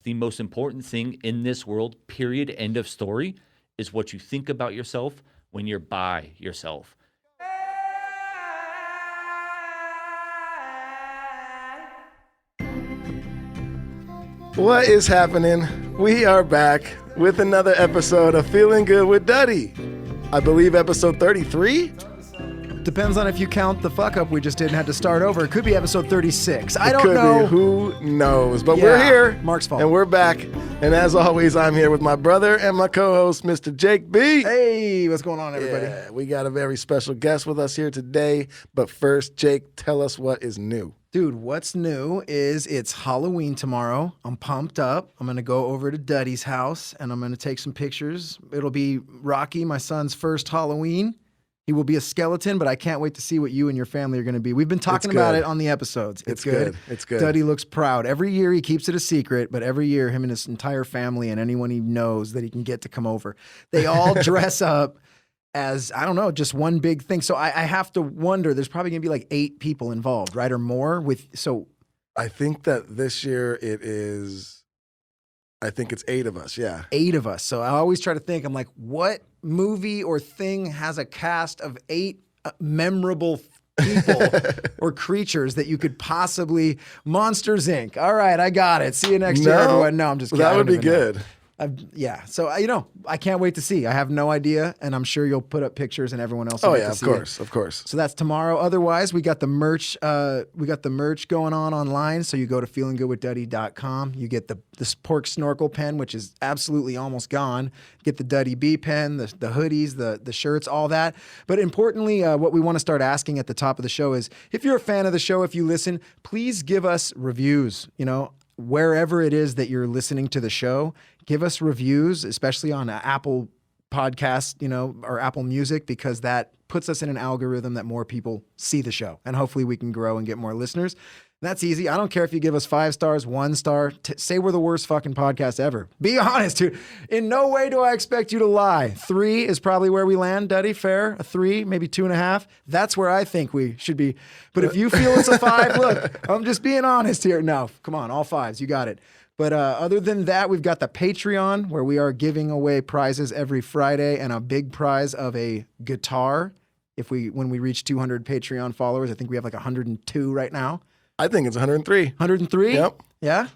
The most important thing in this world, period, end of story, is what you think about yourself when you're by yourself. What is happening? We are back with another episode of Feelin Good with Duddy. I believe episode 33? Depends on if you count the fuck up we just did and had to start over. It could be episode 36. I It don't could know. be. Who knows? But Yeah, we're here. Mark's fault. And we're back. And as always, I'm here with my brother and my co-host, Mr. Jake B. Hey, what's going on, everybody? Yeah, we got a very special guest with us here today. But first, Jake, tell us what is new. Dude, what's new is it's Halloween tomorrow. I'm pumped up. I'm going to go over to Duddy's house and I'm going to take some pictures. It'll be Rocky, my son's first Halloween. He will be a skeleton, but I can't wait to see what you and your family are going to be. We've been talking about it on the episodes. It's good. It's good. Duddy looks proud. Every year he keeps it a secret, but every year him and his entire family and anyone he knows that he can get to come over, they all dress up as, I don't know, just one big thing. So I have to wonder, there's probably going to be like 8 people involved, right? Or more I think that this year I think it's 8 of us, yeah. 8 of us. So I always try to think, I'm like, what movie or thing has a cast of 8 memorable people or creatures that you could possibly... Monsters, Inc. All right, I got it. See you next year, everyone. No, I'm just kidding. That would be good. Yeah. So, I can't wait to see. I have no idea, and I'm sure you'll put up pictures and everyone else will get to see it. Of course. So that's tomorrow. Otherwise, we got the merch. We got the merch going on online. So you go to feelinggoodwithduddy.com. You get the pork snorkel pen, which is absolutely almost gone. Get the Duddy B pen, the hoodies, the shirts, all that. But importantly, what we want to start asking at the top of the show is, if you're a fan of the show, if you listen, please give us reviews. Wherever it is that you're listening to the show, give us reviews, especially on Apple Podcast, or Apple Music, because that puts us in an algorithm that more people see the show. And hopefully we can grow and get more listeners. That's easy. I don't care if you give us 5 stars, 1 star. Say we're the worst fucking podcast ever. Be honest, dude. In no way do I expect you to lie. 3 is probably where we land, Duddy. Fair? A 3, maybe 2.5. That's where I think we should be. But if you feel it's a 5, look, I'm just being honest here. No, come on, all 5s. You got it. But other than that, we've got the Patreon, where we are giving away prizes every Friday, and a big prize of a guitar. When we reach 200 Patreon followers, I think we have like 102 right now. I think it's 103. 103? Yep. Yeah?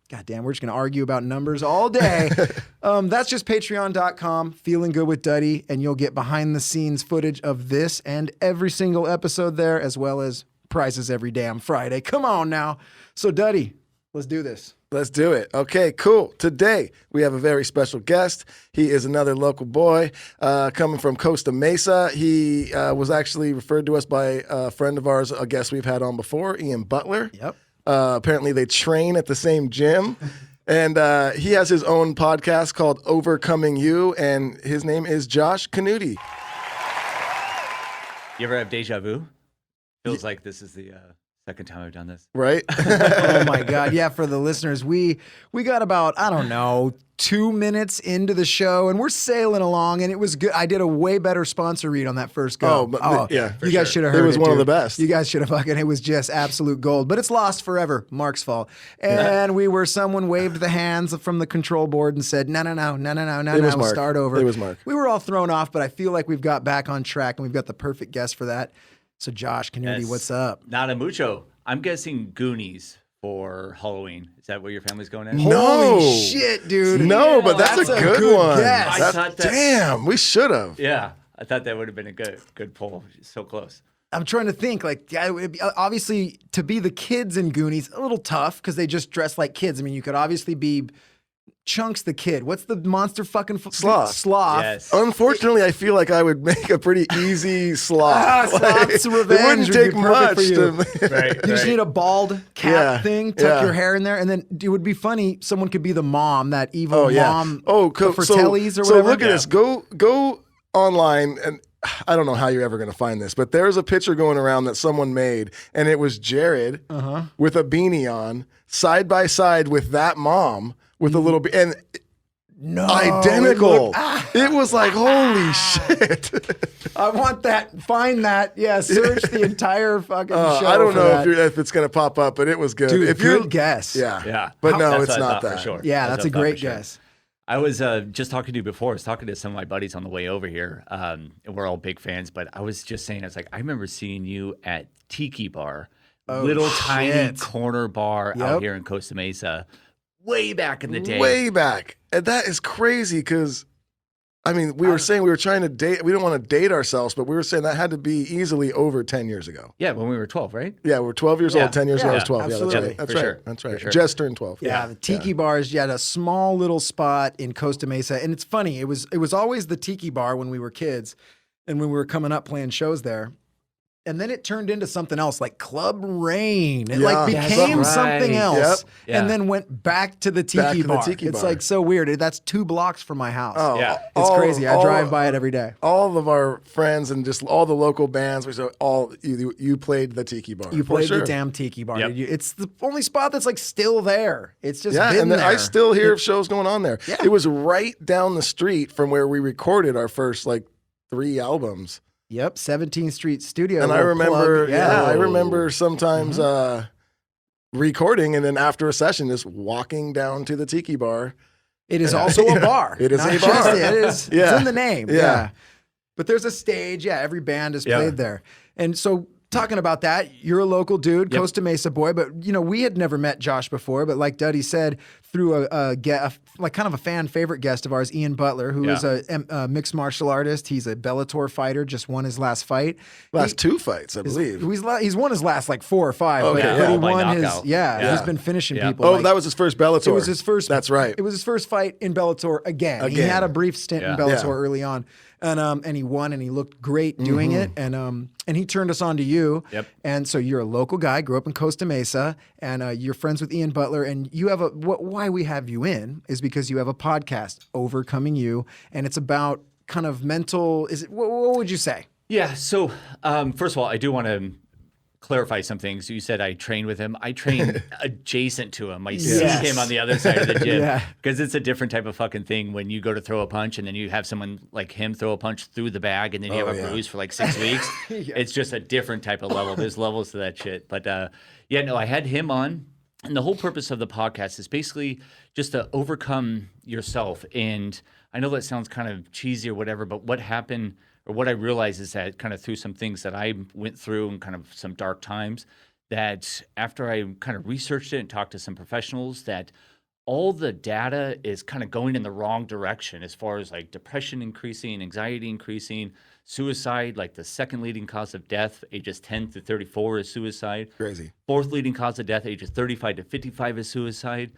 God damn, we're just going to argue about numbers all day. That's just patreon.com, Feelin Good with Duddy, and you'll get behind-the-scenes footage of this and every single episode there, as well as prizes every damn Friday. Come on now. So, Duddy, let's do this. Let's do it. Okay, cool. Today, we have a very special guest. He is another local boy coming from Costa, Mesa. He was actually referred to us by a friend of ours, a guest we've had on before, Ian Butler. Yep. Apparently, they train at the same gym. And he has his own podcast called Overcoming You, and his name is Josh Knutti. You ever have deja vu? Feels like this is the second time I've done this. Right? Oh my God. Yeah, for the listeners, we got about, 2 minutes into the show, and we're sailing along, and it was good. I did a way better sponsor read on that first go. You guys should have heard it. It was one of the best. You guys should have it was just absolute gold. But it's lost forever. Mark's fault. And someone waved the hands from the control board and said, no, Mark. start over. It was Mark. We were all thrown off, but I feel like we've got back on track, and we've got the perfect guest for that. So Josh Knutti, what's up? Not a mucho. I'm guessing Goonies for Halloween. Is that what your family's going in? No. Holy shit, dude. No, but that's a good one. Guess. I thought that, Damn, we should have. Yeah, I thought that would have been a good poll. So close. I'm trying to think, obviously, to be the kids in Goonies, a little tough because they just dress like kids. I mean, you could obviously be Chunks the kid. What's the monster fucking Sloth? Sloth. Yes. Unfortunately, I feel like I would make a pretty easy sloth. Sloth's revenge. It wouldn't take would be perfect much for you. Right, You just need a bald cat thing, tuck yeah. your hair in there, and then it would be funny. Someone could be the mom, that evil mom cool. for Tellies or whatever. So look at this. Go online, and I don't know how you're ever going to find this, but there's a picture going around that someone made, and it was Jared with a beanie on, side by side with that mom with a little bit. And No. Identical. It was like, holy shit. I want that. Find that. Yeah, search the entire fucking show. I don't for know that. if it's going to pop up, but it was good. Dude, if good guess. Yeah. Yeah. But no, That's it's what I not thought that. for sure. Yeah, that's a what I thought great for sure. guess. I was just talking to you before. I was talking to some of my buddies on the way over here, and we're all big fans. But I was just saying, I was like, I remember seeing you at Tiki Bar, little tiny shit. corner bar Yep. out here in Costa Mesa, way back in the day. Way back. And that is crazy because, I mean, we were saying we were trying to date. We don't want to date ourselves, but we were saying that had to be easily over 10 years ago. Yeah, when we were 12, right? Yeah, we were 12 years Yeah. old. 10 years ago, I was Yeah, 12. absolutely. Yeah, that's For right. sure. That's For right. sure. Just turned 12. Yeah, the Tiki Bars, you had a small little spot in Costa Mesa. And it's funny, it was always the Tiki Bar when we were kids and when we were coming up playing shows there. And then it turned into something else, like Club Rain. It like Yeah. became That's something right. else, Yep. and Yeah. then went back to the Tiki Back to the Bar. Tiki It's Bar. like so weird. That's 2 blocks from my house. Oh, Yeah. It's crazy. I drive by it every day. All of our friends and just all the local bands, you played the Tiki Bar. You for played sure. the damn Tiki Bar. Yep. Did you? It's the only spot that's like still there. It's just Yeah, been and there. I still hear of shows going on there. Yeah. It was right down the street from where we recorded our first like 3 albums. Yep, 17th Street Studio. And I little remember, plug. yeah, I Oh. remember sometimes recording and then after a session, just walking down to the Tiki Bar. It is also a bar. It is Not a just- bar. It is. Yeah. It's in the name. Yeah. Yeah. But there's a stage. Yeah, every band has Yeah. played there. And so talking about that, you're a local dude, Yep. Costa Mesa boy, but you know, we had never met Josh before, but like Duddy said, through like kind of a fan favorite guest of ours, Ian Butler, who is a mixed martial artist. He's a Bellator fighter, just won his last fight. Last 2 fights, I believe. He's won his last like 4 or 5, Okay, but, yeah. but he All by won his, knockout. he's Yeah. been finishing Yeah. people. Oh, like- that was his first Bellator. it was his first. That's right. It was his first fight in Bellator again. He Again. had a brief stint in Yeah. Bellator Yeah. early on, and he won, and he looked great doing it. And he turned us on to you. Yep. And so you're a local guy, grew up in Costa Mesa, and you're friends with Ian Butler. And you have why we have you in is because you have a podcast, Overcoming You, and it's about kind of mental. What would you say? Yeah. So, first of all, I do want to clarify some things. You said I train with him. I train adjacent to him. I see Yes. him on the other side of the gym Yeah. because it's a different type of fucking thing when you go to throw a punch and then you have someone like him throw a punch through the bag and then you have a yeah. bruise for like 6 weeks. It's just a different type of level. There's levels to that shit. But yeah, no, I had him on. And the whole purpose of the podcast is basically just to overcome yourself. And I know that sounds kind of cheesy or whatever, but what happened or what I realized is that kind of through some things that I went through and kind of some dark times, that after I kind of researched it and talked to some professionals, that all the data is kind of going in the wrong direction as far as like depression increasing, anxiety increasing, suicide, like the second leading cause of death, ages 10 to 34 is suicide. Crazy. Fourth leading cause of death, ages 35 to 55 is suicide.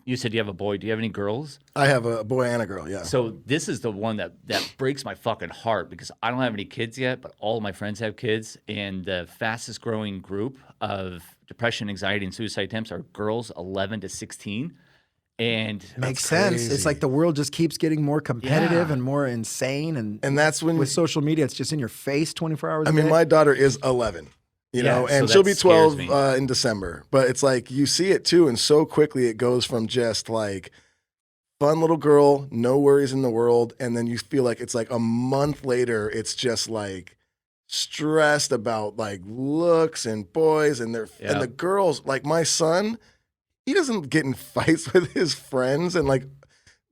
You said you have a boy. Do you have any girls? I have a boy and a girl, yeah. So this is the one that breaks my fucking heart because I don't have any kids yet, but all of my friends have kids. And the fastest growing group of depression, anxiety, and suicide attempts are girls 11 to 16. And Makes sense. crazy. It's like the world just keeps getting more competitive Yeah. and more insane. And And that's when with social media, it's just in your face 24 hours I a mean, day. my daughter is 11, you Yeah, know, so and that she'll be scares 12 me. in December. But it's like you see it too, and so quickly it goes from just like fun little girl, no worries in the world, and then you feel like it's like a month later, it's just like stressed about like looks and boys and their Yeah. and the girls. Like my son, he doesn't get in fights with his friends, and like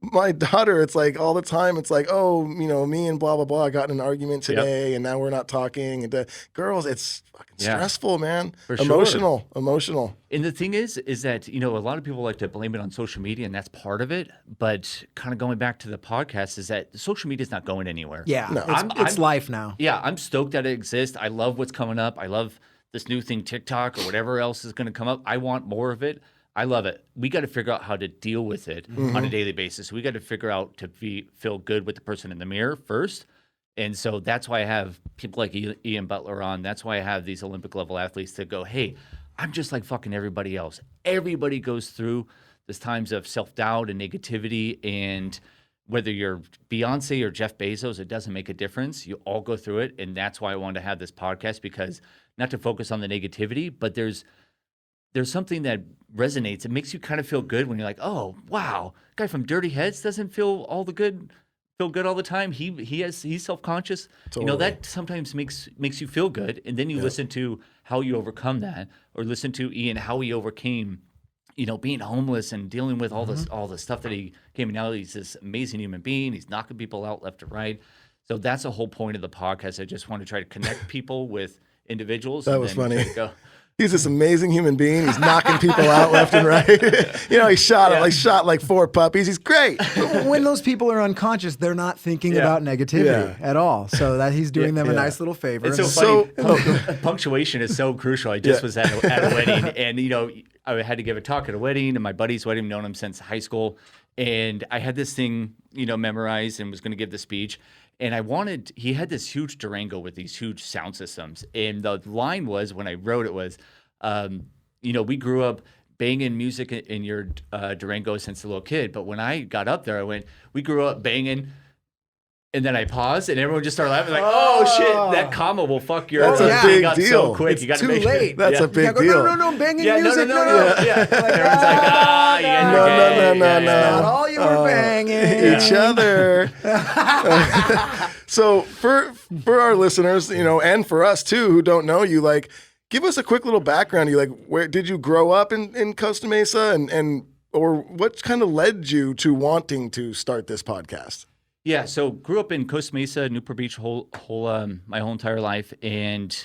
my daughter, it's like all the time. It's like, oh, you know, me and blah blah blah got in an argument today, and now we're not talking. And girls, it's fucking Yeah. stressful, man. For sure. Emotional. And the thing is that, you know, a lot of people like to blame it on social media, and that's part of it. But kind of going back to the podcast is that social media is not going anywhere. yeah, No. it's life now. Yeah, I'm stoked that it exists. I love what's coming up. I love this new thing, TikTok or whatever else is going to come up. I want more of it. I love it. We got to figure out how to deal with it on a daily basis. We got to figure out to feel good with the person in the mirror first. And so that's why I have people like Ian Butler on. That's why I have these Olympic level athletes that go, hey, I'm just like fucking everybody else. Everybody goes through these times of self-doubt and negativity. And whether you're Beyonce or Jeff Bezos, it doesn't make a difference. You all go through it. And that's why I wanted to have this podcast, because not to focus on the negativity, but there's there's something that resonates. It makes you kind of feel good when you're like, oh wow, guy from Dirty Heads doesn't feel good all the time. He's self-conscious. Totally. You know, that sometimes makes you feel good. And then you listen to how you overcome that, or listen to Ian, how he overcame, you know, being homeless and dealing with all the stuff that he came. And now he's this amazing human being. He's knocking people out left and right. So that's the whole point of the podcast. I just want to try to connect people with individuals. That and was then funny. try to go. He's this amazing human being. He's knocking people out left and right. You know, he shot like 4 puppies. He's great. When those people are unconscious, they're not thinking about negativity at all. So that he's doing them a nice little favor. It's so funny. Punctuation is so crucial. I just was at a wedding, and you know, I had to give a talk at a wedding, and my buddy's wedding, known him since high school, and I had this thing, you know, memorized and was going to give the speech. And he had this huge Durango with these huge sound systems. And the line was, when I wrote it was, you know, we grew up banging music in your Durango since a little kid. But when I got up there, I went, we grew up banging. And then I paused, and everyone just started laughing, like, "Oh shit, that comma will fuck your." That's a big got deal. So quick, It's you got to too make late. it. That's a big deal. No, I'm banging Yeah, music. no. Yeah. Everyone's like, you guys are gay. No. Not all you were banging. Each other. So for our listeners, you know, and for us too, who don't know you, like, give us a quick little background. You, like, where did you grow up in Costa Mesa, and or what kind of led you to wanting to start this podcast? Yeah, so grew up in Costa Mesa, Newport Beach, my whole entire life, and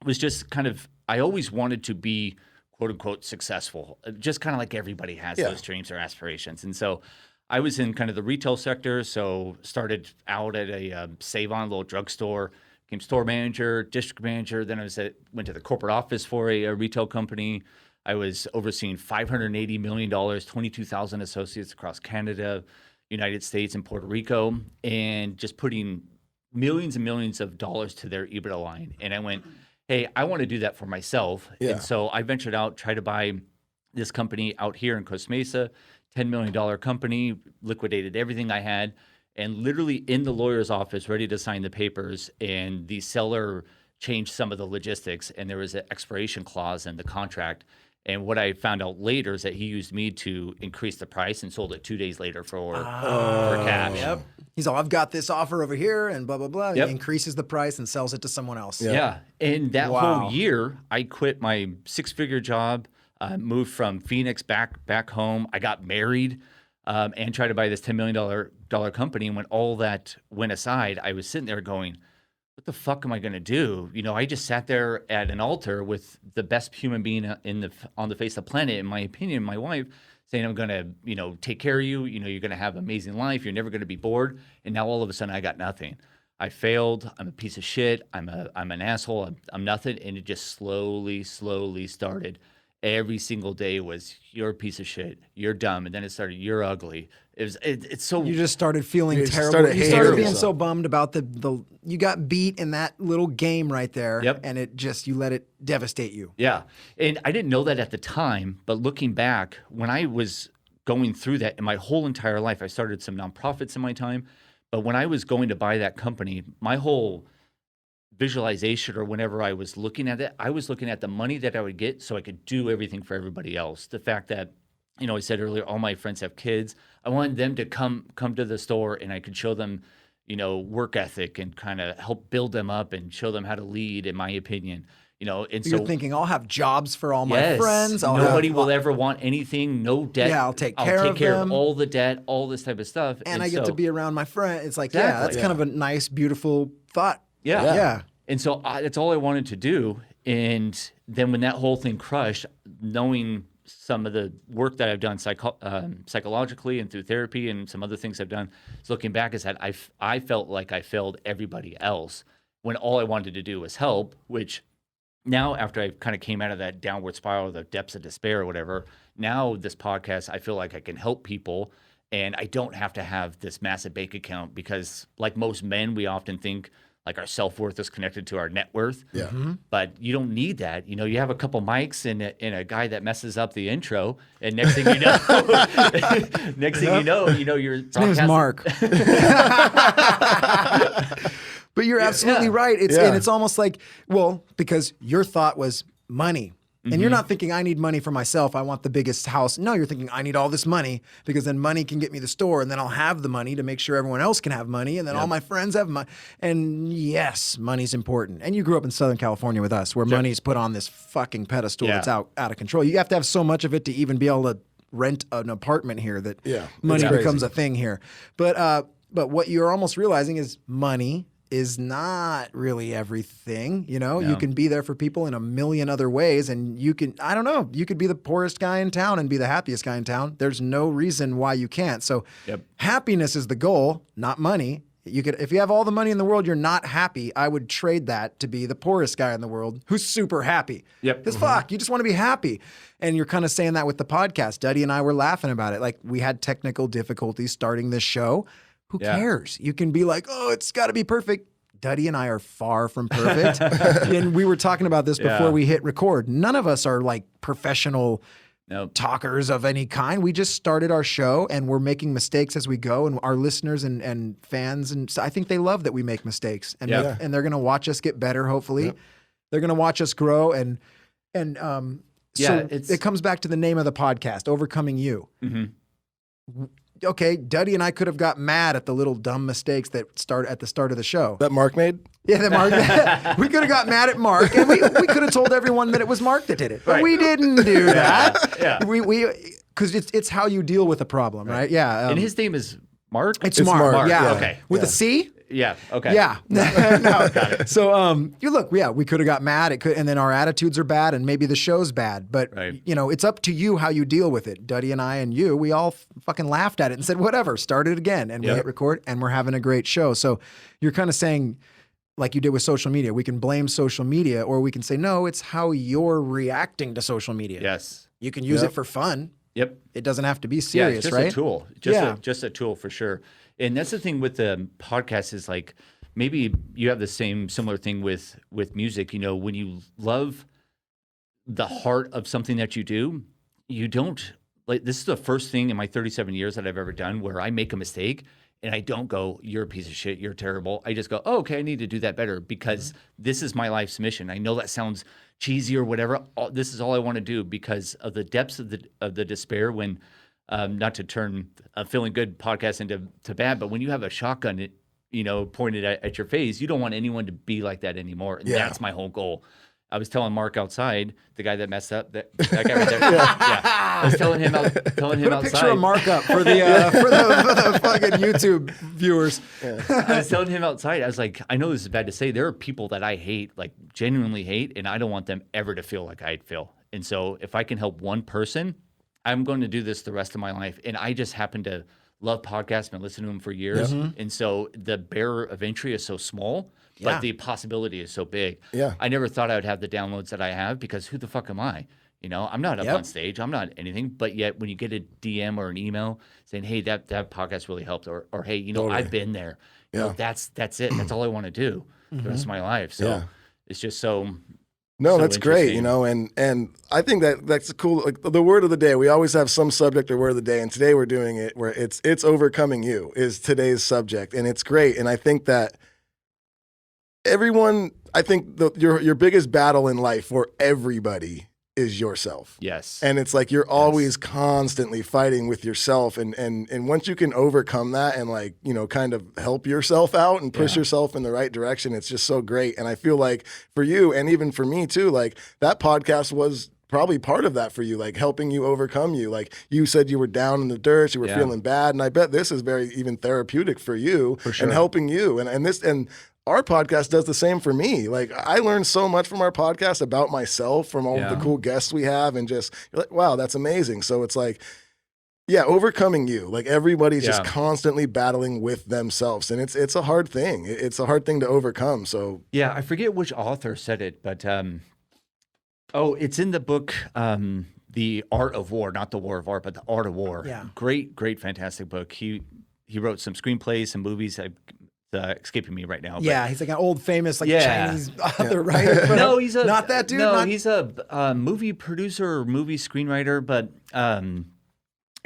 was just kind of, I always wanted to be quote unquote successful, just kind of like everybody has those dreams or aspirations. And so I was in kind of the retail sector, so started out at a Save-On little drugstore, became store manager, district manager. Then went to the corporate office for a retail company. I was overseeing $580 million, 22,000 associates across Canada, United States, and Puerto Rico, and just putting millions and millions of dollars to their EBITDA line. And I went, hey, I want to do that for myself. Yeah. And so I ventured out, tried to buy this company out here in Costa Mesa, $10 million company, liquidated everything I had, and literally in the lawyer's office, ready to sign the papers, and the seller changed some of the logistics, and there was an expiration clause in the contract. And what I found out later is that he used me to increase the price and sold it 2 days later for cash. Yep. He's all, I've got this offer over here and blah, blah, blah. Yep. He increases the price and sells it to someone else. Yeah. And that whole year, I quit my 6-figure job, moved from Phoenix back home. I got married and tried to buy this $10 million company. And when all that went aside, I was sitting there going, what the fuck am I going to do? You know, I just sat there at an altar with the best human being on the face of the planet, in my opinion, my wife, saying, I'm going to, you know, take care of you. You know, you're going to have an amazing life. You're never going to be bored. And now all of a sudden I got nothing. I failed. I'm a piece of shit. I'm an asshole. I'm nothing. And it just slowly started. Every single day was, you're a piece of shit. You're dumb. And then it started, you're ugly. It's so. You just started feeling terrible. Started You started being yourself. so bummed about the you got beat in that little game right there. Yep. And you let it devastate you. Yeah. And I didn't know that at the time, but looking back, when I was going through that in my whole entire life, I started some nonprofits in my time. But when I was going to buy that company, my whole visualization, or whenever I was looking at it, I was looking at the money that I would get so I could do everything for everybody else. The fact that, you know, I said earlier, all my friends have kids. I wanted them to come to the store, and I could show them, you know, work ethic and kind of help build them up and show them how to lead, in my opinion. You know, and You're so thinking, I'll have jobs for all my friends. Nobody will ever want anything, no debt. Yeah, I'll take care of them. All the debt, all this type of stuff. And I get to be around my friend. It's like, Exactly. that's kind of a nice, beautiful thought. Yeah. And so that's all I wanted to do. And then when that whole thing crushed, knowing some of the work that I've done psychologically and through therapy and some other things I've done, is looking back is that I felt like I failed everybody else when all I wanted to do was help, which now after I kind of came out of that downward spiral, the depths of despair or whatever, now this podcast, I feel like I can help people, and I don't have to have this massive bank account, because like most men, we often think like our self-worth is connected to our net worth. Yeah. Mm-hmm. But you don't need that. You know, you have a couple mics and a guy that messes up the intro, and next thing you know, you're His name's Mark. But you're absolutely right. And it's almost like, well, because your thought was money. And you're not thinking, I need money for myself. I want the biggest house. No, you're thinking, I need all this money because then money can get me the store and then I'll have the money to make sure everyone else can have money and then all my friends have money. And yes, money's important. And you grew up in Southern California with us where money's put on this fucking pedestal that's out of control. You have to have so much of it to even be able to rent an apartment here that money becomes a thing here. But what you're almost realizing is money is not really everything. You know, you can be there for people in a million other ways, and you can, I don't know, you could be the poorest guy in town and be the happiest guy in town. There's no reason why you can't. So happiness is the goal, not money. You could, if you have all the money in the world, you're not happy. I would trade that to be the poorest guy in the world who's super happy. Because fuck, you just want to be happy. And you're kind of saying that with the podcast. Duddy and I were laughing about it. Like, we had technical difficulties starting this show. Who cares? You can be like, oh, it's got to be perfect. Duddy and I are far from perfect. And we were talking about this before we hit record. None of us are like professional talkers of any kind. We just started our show and we're making mistakes as we go. And our listeners and fans, and so I think they love that we make mistakes. And, and they're going to watch us get better, hopefully. They're going to watch us grow. So it comes back to the name of the podcast, Overcoming You. Okay, Duddy and I could have got mad at the little dumb mistakes that start at the start of the show. That Mark made? Yeah, that Mark. We could have got mad at Mark, and we could have told everyone that it was Mark that did it, but we didn't do that. We because it's how you deal with a problem, right? Yeah. And his name is Mark? It's Mark. Yeah. Okay. With a C? Yeah. Okay. Yeah. Got it. So, you look, we could have got mad. It could, and then our attitudes are bad, and maybe the show's bad. But you know, it's up to you how you deal with it. Duddy and I and you, we all fucking laughed at it and said, whatever, start it again, and we hit record, and we're having a great show. So, you're kind of saying, like you did with social media, we can blame social media, or we can say, no, it's how you're reacting to social media. Yes. You can use it for fun. Yep. It doesn't have to be serious, it's just a tool. Just a tool for sure. And that's the thing with the podcast is like, maybe you have the similar thing with music. You know, when you love the heart of something that you do, you don't like, this is the first thing in my 37 years that I've ever done where I make a mistake and I don't go, you're a piece of shit, you're terrible. I just go, oh, okay, I need to do that better because this is my life's mission. I know that sounds cheesy or whatever. This is all I want to do because of the depths of the despair when, not to turn a Feelin Good podcast into bad, but when you have a shotgun, pointed at your face, you don't want anyone to be like that anymore. And that's my whole goal. I was telling Mark outside, the guy that messed up, that guy right there. I was telling him outside. Put a picture of Mark up for the fucking YouTube viewers. I was telling him outside, I was like, I know this is bad to say. There are people that I hate, like genuinely hate, and I don't want them ever to feel like I'd feel. And so if I can help one person, I'm going to do this the rest of my life. And I just happen to love podcasts and listen to them for years. And so the barrier of entry is so small, but the possibility is so big. I never thought I would have the downloads that I have because who the fuck am I? You know, I'm not up on stage. I'm not anything. But yet when you get a DM or an email saying, hey, that podcast really helped, or hey, you know, I've been there. You know, that's it. That's all I want to do the rest of my life. So it's just so... No, that's great, you know, and I think that's cool. Like the word of the day, we always have some subject or word of the day, and today we're doing it where it's overcoming you is today's subject, and it's great. And I think that everyone, your biggest battle in life for everybody is yourself. Yes. And it's like you're always constantly fighting with yourself, and once you can overcome that and like, you know, kind of help yourself out and push yourself in the right direction, it's just so great. And I feel like for you and even for me too, like that podcast was probably part of that for you, like helping you overcome you. Like you said you were down in the dirt, you were feeling bad, and I bet this is very even therapeutic for you and helping you. And our podcast does the same for me. Like I learned so much from our podcast about myself, from all of the cool guests we have, and just you're like, wow, that's amazing. So it's like, overcoming you. Like everybody's just constantly battling with themselves, and it's a hard thing. It's a hard thing to overcome. So I forget which author said it, but it's in the book, The Art of War, not The War of Art, but The Art of War. Yeah, great, fantastic book. He wrote some screenplays, some movies. Escaping me right now. But, he's like an old famous Chinese author, right? No, he's not that dude. No, he's a movie producer or movie screenwriter. But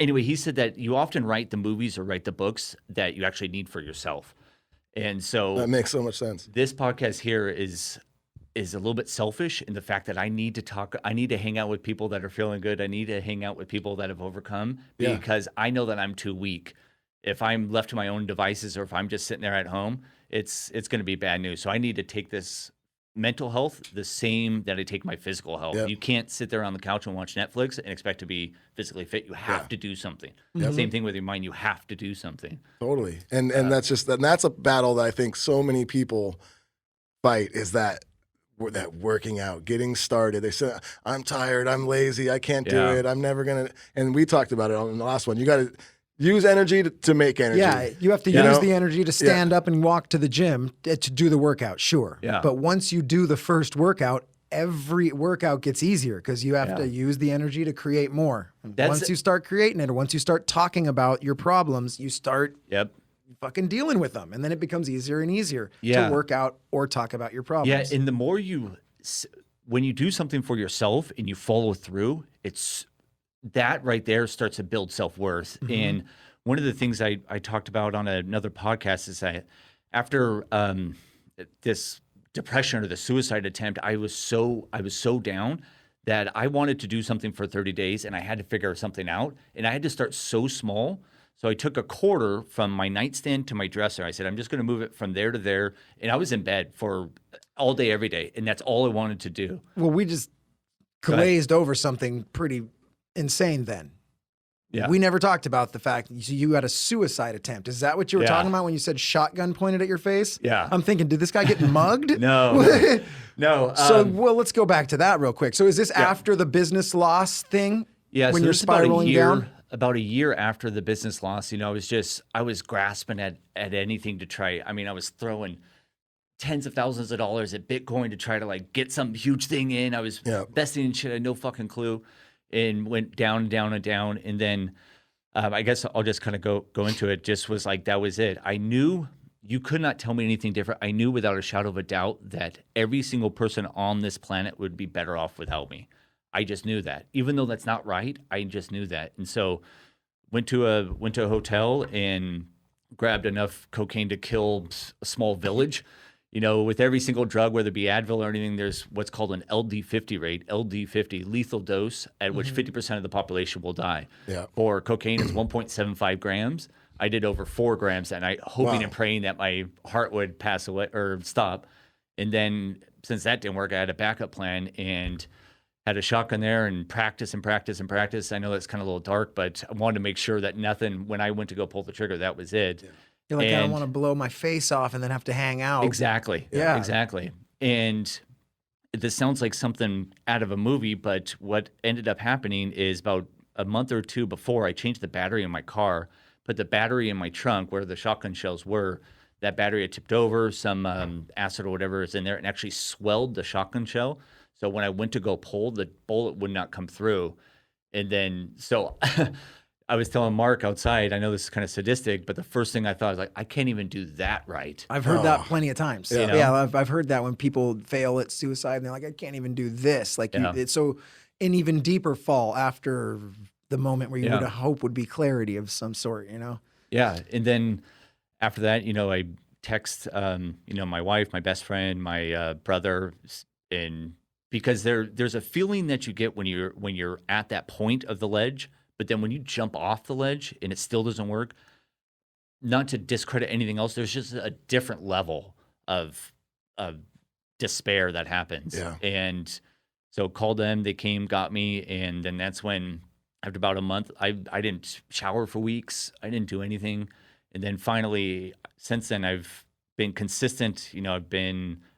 anyway, he said that you often write the movies or write the books that you actually need for yourself. And so that makes so much sense. This podcast here is is a little bit selfish in the fact that I need to hang out with people that are feeling good. I need to hang out with people that have overcome because I know that I'm too weak. If I'm left to my own devices or if I'm just sitting there at home, it's going to be bad news. So I need to take this mental health the same that I take my physical health. Yep. You can't sit there on the couch and watch Netflix and expect to be physically fit. You have to do something. Same thing with your mind. You have to do something. Totally. And that's a battle that I think so many people fight, is that working out, getting started. They say, I'm tired, I'm lazy, I can't do it, I'm never going to. And we talked about it on the last one. You got to use energy to make energy. Yeah, you have to use the energy to stand up and walk to the gym to do the workout, sure. Yeah. But once you do the first workout, every workout gets easier because you have to use the energy to create more. Once you start creating it, or once you start talking about your problems, you start fucking dealing with them. And then it becomes easier and easier to work out or talk about your problems. Yeah, and the more when you do something for yourself and you follow through, that right there starts to build self-worth. And one of the things I talked about on another podcast is that after this depression or the suicide attempt, I was so down that I wanted to do something for 30 days and I had to figure something out. And I had to start so small. So I took a quarter from my nightstand to my dresser. I said, I'm just going to move it from there to there. And I was in bed for all day, every day. And that's all I wanted to do. Well, we just glazed over something pretty insane then. Yeah. We never talked about the fact you had a suicide attempt. Is that what you were talking about when you said shotgun pointed at your face? Yeah. I'm thinking, did this guy get mugged? No. No. So, let's go back to that real quick. So is this after the business loss thing? Yeah. When so you're this is about spiraling down? About a year after the business loss, I was grasping at anything to try. I mean, I was throwing tens of thousands of dollars at Bitcoin to try to like get some huge thing in. I was investing in shit. I had no fucking clue. And went down and down and down. And then I guess I'll just kind of go into it. Just was like, that was it. I knew you could not tell me anything different. I knew without a shadow of a doubt that every single person on this planet would be better off without me. I just knew that. Even though that's not right, I just knew that. And so went to a hotel and grabbed enough cocaine to kill a small village. With every single drug, whether it be Advil or anything, there's what's called an LD50 rate, LD50, lethal dose, at which 50% of the population will die. Yeah. For cocaine, it's 1.75 grams. I did over 4 grams that night, hoping and praying that my heart would pass away or stop. And then since that didn't work, I had a backup plan and had a shotgun there and practice. I know that's kind of a little dark, but I wanted to make sure that nothing, when I went to go pull the trigger, that was it. Yeah. You're like, I don't want to blow my face off and then have to hang out. Exactly. Yeah. Exactly. And this sounds like something out of a movie, but what ended up happening is about a month or two before, I changed the battery in my car, put the battery in my trunk where the shotgun shells were. That battery had tipped over, some acid or whatever is in there, and actually swelled the shotgun shell. So when I went to go pull, the bullet would not come through. And then, so I was telling Mark outside, I know this is kind of sadistic, but the first thing I thought was like, I can't even do that right. I've heard that plenty of times. Yeah, I've heard that when people fail at suicide and they're like, I can't even do this. Like, it's so an even deeper fall after the moment where you would hope would be clarity of some sort, Yeah, and then after that, I text, my wife, my best friend, my brother, and because there's a feeling that you get when you're at that point of the ledge. But then when you jump off the ledge and it still doesn't work, not to discredit anything else, there's just a different level of despair that happens. Yeah. And so called them, they came, got me, and then that's when, after about a month, I didn't shower for weeks. I didn't do anything. And then finally, since then, I've been consistent.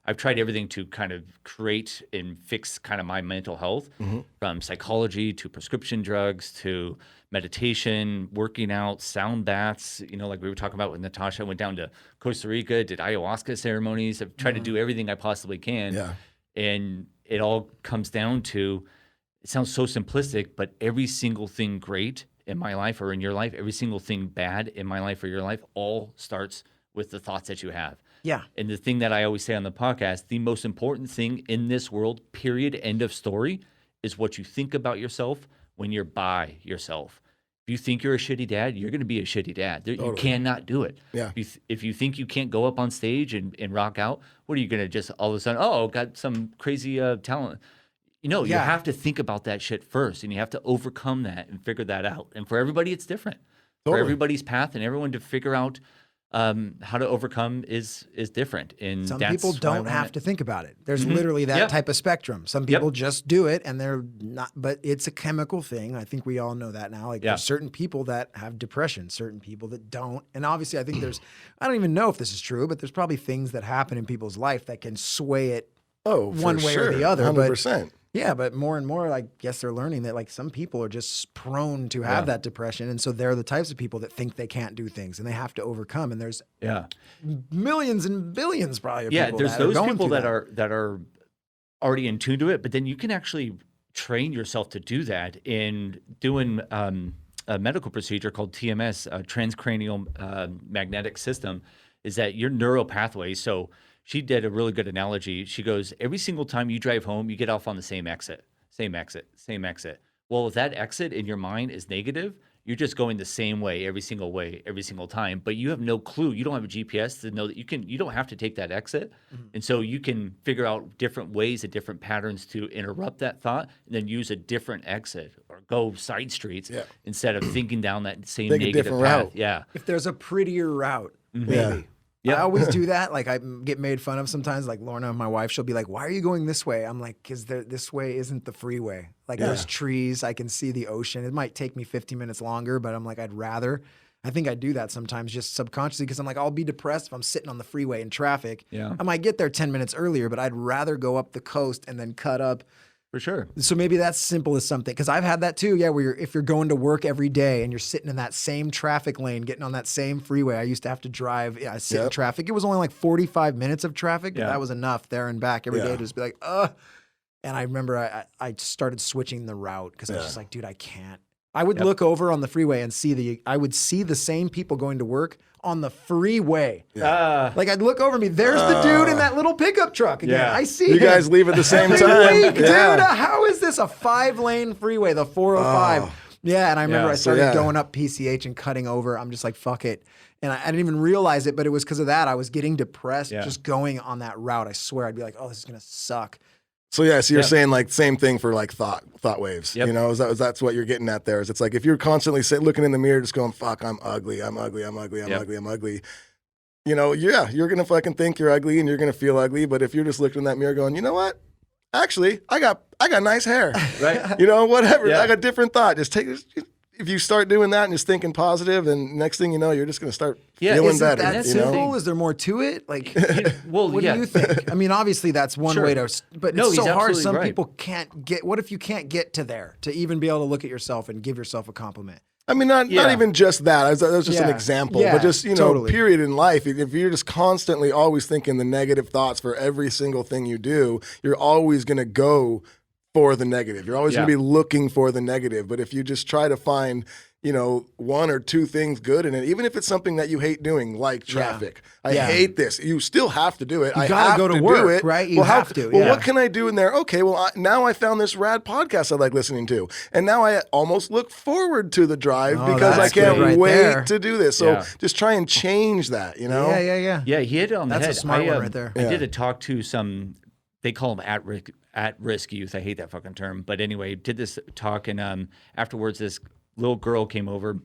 I've tried everything to kind of create and fix kind of my mental health, from psychology to prescription drugs to meditation, working out, sound baths. Like we were talking about with Natasha, I went down to Costa Rica, did ayahuasca ceremonies. I've tried to do everything I possibly can. Yeah. And it all comes down to, it sounds so simplistic, but every single thing great in my life or in your life, every single thing bad in my life or your life, all starts with the thoughts that you have. Yeah. And the thing that I always say on the podcast, the most important thing in this world, period, end of story, is what you think about yourself when you're by yourself. If you think you're a shitty dad, you're going to be a shitty dad. You cannot do it. Yeah. If you think you can't go up on stage and rock out, what are you going to just all of a sudden, got some crazy talent? You have to think about that shit first, and you have to overcome that and figure that out. And for everybody, it's different. For everybody's path and everyone to figure out how to overcome is different. And some people don't have to think about it. There's literally that type of spectrum. Some people just do it and they're not, but it's a chemical thing. I think we all know that now. Like there's certain people that have depression, certain people that don't. And obviously I think I don't even know if this is true, but there's probably things that happen in people's life that can sway it one way or the other. 100%. Yeah, but more and more, I guess they're learning that like some people are just prone to have that depression, and so they're the types of people that think they can't do things and they have to overcome. And there's millions and billions probably. Of people there's that those are people that are already in tune to it, but then you can actually train yourself to do that in doing a medical procedure called TMS, transcranial magnetic system. Is that your neural pathways? So she did a really good analogy. She goes, every single time you drive home, you get off on the same exit. Well, if that exit in your mind is negative, you're just going the same way every single time. But you have no clue. You don't have a GPS to know that you don't have to take that exit. And so you can figure out different ways and different patterns to interrupt that thought and then use a different exit or go side streets instead of thinking down that same negative path. Route. Yeah. If there's a prettier route, maybe. I always do that. Like I get made fun of sometimes. Like Lorna, my wife, she'll be like, "Why are you going this way?" I'm like, "Because this way isn't the freeway. Like there's trees. I can see the ocean. It might take me 15 minutes longer, but I'm like, I'd rather." I think I do that sometimes just subconsciously because I'm like, I'll be depressed if I'm sitting on the freeway in traffic. I might get there 10 minutes earlier, but I'd rather go up the coast and then cut up. For sure. So maybe that's simple as something, because I've had that too. Yeah, where if you're going to work every day and you're sitting in that same traffic lane, getting on that same freeway. I used to have to drive. I sit in traffic. It was only like 45 minutes of traffic, but that was enough there and back every day to just be like, ugh. And I remember I started switching the route because I was just like, dude, I can't. I would look over on the freeway and I would see the same people going to work on the freeway. Like I'd look over me. There's the dude in that little pickup truck again. I see you guys leave at the same time. Dude, how is this a 5-lane freeway, the 405? Yeah, and I remember I started going up PCH and cutting over. I'm just like, fuck it. And I didn't even realize it, but it was because of that. I was getting depressed just going on that route. I swear, I'd be like, oh, this is going to suck. So you're saying like same thing for like thought waves, you know, that's what you're getting at there. Is it's like, if you're constantly looking in the mirror, just going, fuck, I'm ugly. You know, you're going to fucking think you're ugly and you're going to feel ugly. But if you're just looking in that mirror going, you know what? Actually, I got nice hair, right? You know, whatever. I got different thought. If you start doing that and just thinking positive, then next thing you know, you're just going to start feeling better. That simple? Is there more to it? Like, what do you think? I mean, obviously that's one way to, but it's so hard. Some people can't get. What if you can't get to there to even be able to look at yourself and give yourself a compliment? I mean, not even just that. That was just an example, but just period in life. If you're just constantly always thinking the negative thoughts for every single thing you do, you're always going to go for the negative. You're always going to be looking for the negative. But if you just try to find, one or two things good in it, even if it's something that you hate doing, like traffic. I hate this. You still have to do it. You gotta go to work, do it. Right? You have to. Well, what can I do in there? Okay, well, now I found this rad podcast I like listening to. And now I almost look forward to the drive because I can't wait to do this. So just try and change that, Yeah. Yeah, he hit it on the head. That's a smart one right there. I did a talk to some, they call them at-risk youth. I hate that fucking term. But anyway, did this talk, and afterwards this little girl came over,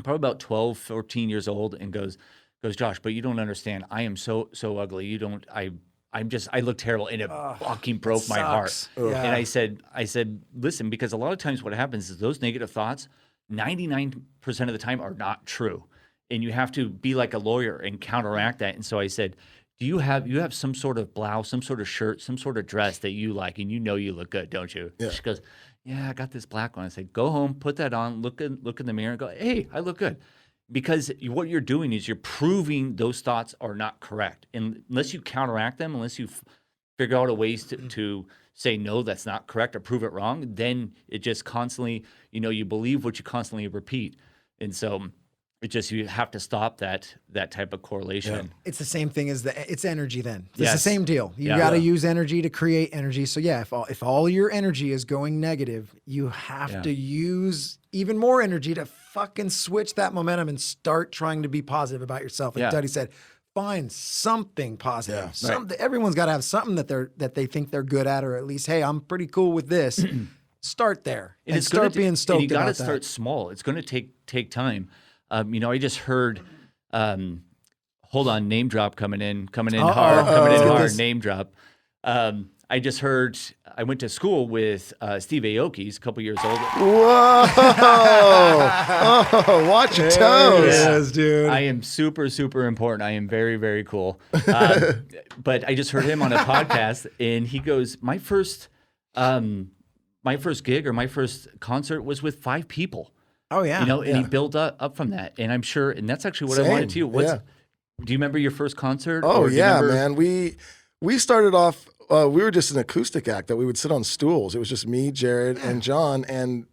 probably about 12, 14 years old, and goes, Josh, but you don't understand. I am so ugly. I look terrible, and it fucking broke my heart. Yeah. And I said, listen, because a lot of times what happens is those negative thoughts, 99% of the time are not true, and you have to be like a lawyer and counteract that. And so I said, do you have some sort of blouse, some sort of shirt, some sort of dress that you like, and you look good, don't you? Yeah. She goes, yeah, I got this black one. I said, go home, put that on, look in the mirror, and go, hey, I look good. Because what you're doing is you're proving those thoughts are not correct. And unless you counteract them, unless you figure out a ways to say, no, that's not correct, or prove it wrong, then it just constantly, you believe what you constantly repeat. And so It's just you have to stop that type of correlation. It's the same thing as it's energy then. It's the Yes. same deal. You Yeah. got to use energy to create energy. So yeah, if all your energy is going negative, you have to use even more energy to fucking switch that momentum and start trying to be positive about yourself. Like Duddy said, find something positive. Everyone's got to have something that they think they're good at, or at least, hey, I'm pretty cool with this. Start there and start being stoked and you about gotta start small. It's going to take time. I just heard, hold on, name drop coming in hard, name drop. I just heard, I went to school with Steve Aoki. He's a couple years old. Whoa! Oh, watch your toes. Yes, dude. I am super, super important. I am very, very cool. But I just heard him on a podcast, and he goes, my first gig or my first concert was with 5 people. Oh yeah. And he built up from that. And I'm sure, and that's actually what I wanted to. Do you remember your first concert? Oh yeah, man. We started off, we were just an acoustic act that we would sit on stools. It was just me, Jared, and John, and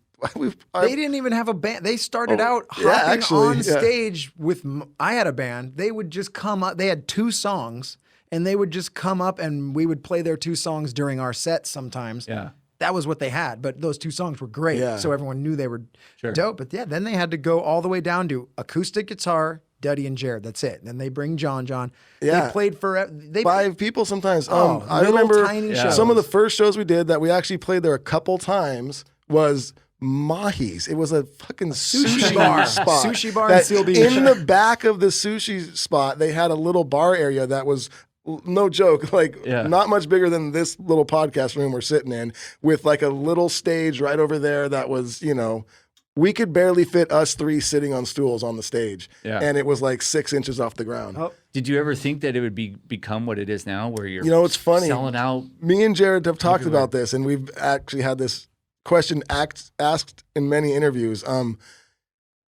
they didn't even have a band. They started out hopping on stage with, I had a band. They would just come up. They had 2 songs, and they would just come up, and we would play their 2 songs during our sets sometimes. Yeah. That was what they had, but those 2 songs were great, so everyone knew they were Sure. dope. But yeah, then they had to go all the way down to acoustic guitar, Duddy and Jared. That's it. Then they bring John. Yeah. They played for 5 people sometimes. I little remember tiny some of the shows. first shows we did that we actually played there a couple times was Mahi's. It was a fucking sushi bar. spot. Sushi bar in that Seal Beach. In the back of the sushi spot, they had a little bar area that was, no joke, not much bigger than this little podcast room we're sitting in, with like a little stage right over there that was, we could barely fit us 3 sitting on stools on the stage. Yeah. And it was like 6 inches off the ground. Oh. Did you ever think that it would become what it is now, where you're it's funny. selling out? Me and Jared have talked about this, and we've actually had this question asked in many interviews.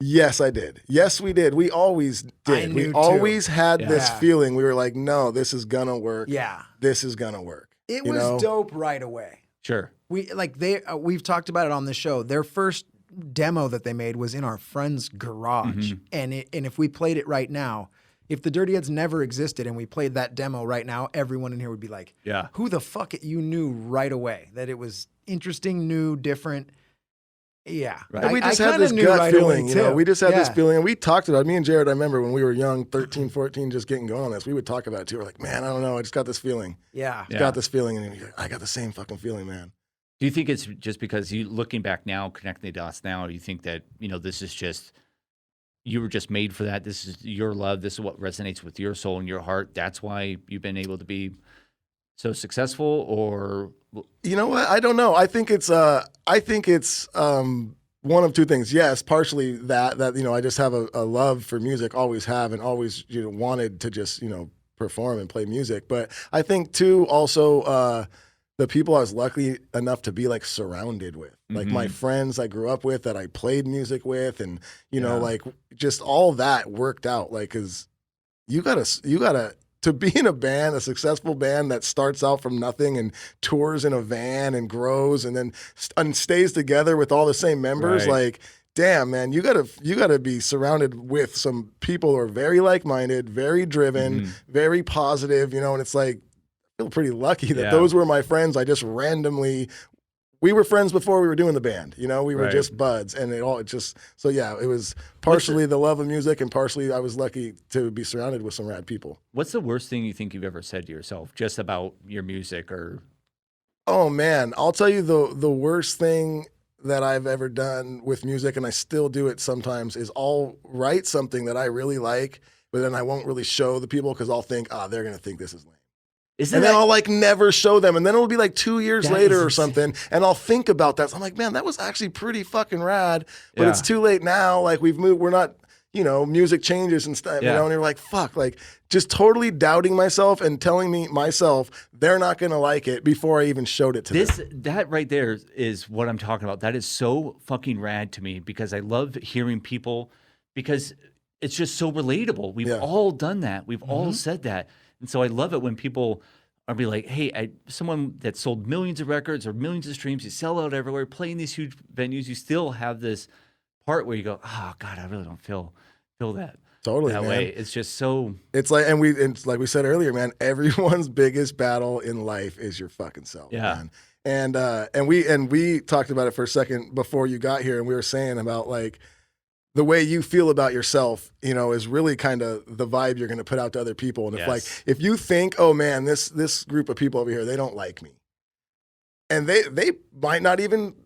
Yes, I did. Yes, we did. We always did. We always had this feeling. We were like, no, this is gonna work. Yeah. This is gonna work. It was dope right away. Sure. We've talked about it on the show. Their first demo that they made was in our friend's garage, and if we played it right now, if the Dirty Heads never existed and we played that demo right now, everyone in here would be like, yeah, who the fuck? You knew right away that it was interesting, new, different. Yeah. Right. And we just had this gut feeling, we just had this feeling, and we talked about it. Me and Jared, I remember when we were young, 13, 14, just getting going on this, we would talk about it too. We're like, man, I don't know. I just got this feeling. Yeah. Got this feeling. And you're like, I got the same fucking feeling, man. Do you think it's just because you, looking back now, connecting the dots now, you think that, this is just, you were just made for that? This is your love. This is what resonates with your soul and your heart. That's why you've been able to be so successful? Or you know what? I don't know. I think it's one of 2 things. Yes, partially that I just have a love for music, always have, and always wanted to just perform and play music. But I think too also the people I was lucky enough to be like surrounded with, like my friends I grew up with that I played music with, and like just all that worked out. Like, cause you gotta to be in a band, a successful band that starts out from nothing and tours in a van and grows and then stays together with all the same members. Right. Like, damn, man, you gotta be surrounded with some people who are very like-minded, very driven, very positive, and it's like, I feel pretty lucky that those were my friends. I just randomly, we were friends before we were doing the band, we were just buds, and it was partially the love of music, and partially I was lucky to be surrounded with some rad people. What's the worst thing you think you've ever said to yourself just about your music? Or oh man, I'll tell you the worst thing that I've ever done with music, and I still do it sometimes, is I'll write something that I really like, but then I won't really show the people because I'll think, they're gonna think this is lame. Then I'll never show them, and then it'll be like 2 years later or something, and I'll think about that. So I'm like, man, that was actually pretty fucking rad, but it's too late now. Like, we've moved, we're not, music changes and stuff, and you're like, fuck, like just totally doubting myself and telling myself they're not gonna like it before I even showed it to them. That right there is what I'm talking about. That is so fucking rad to me, because I love hearing people, because it's just so relatable. We've all done that. We've all said that. And so I love it when people are be like, hey, someone that sold millions of records or millions of streams, you sell out everywhere, playing these huge venues, you still have this part where you go, oh God, I really don't feel kill that. Totally, that man. way. It's just so. It's like, and like we said earlier, man, everyone's biggest battle in life is your fucking self, man. And we talked about it for a second before you got here, and we were saying about like the way you feel about yourself, you know, is really kind of the vibe you're going to put out to other people. And if you think, oh man, this group of people over here, they don't like me, and they might not even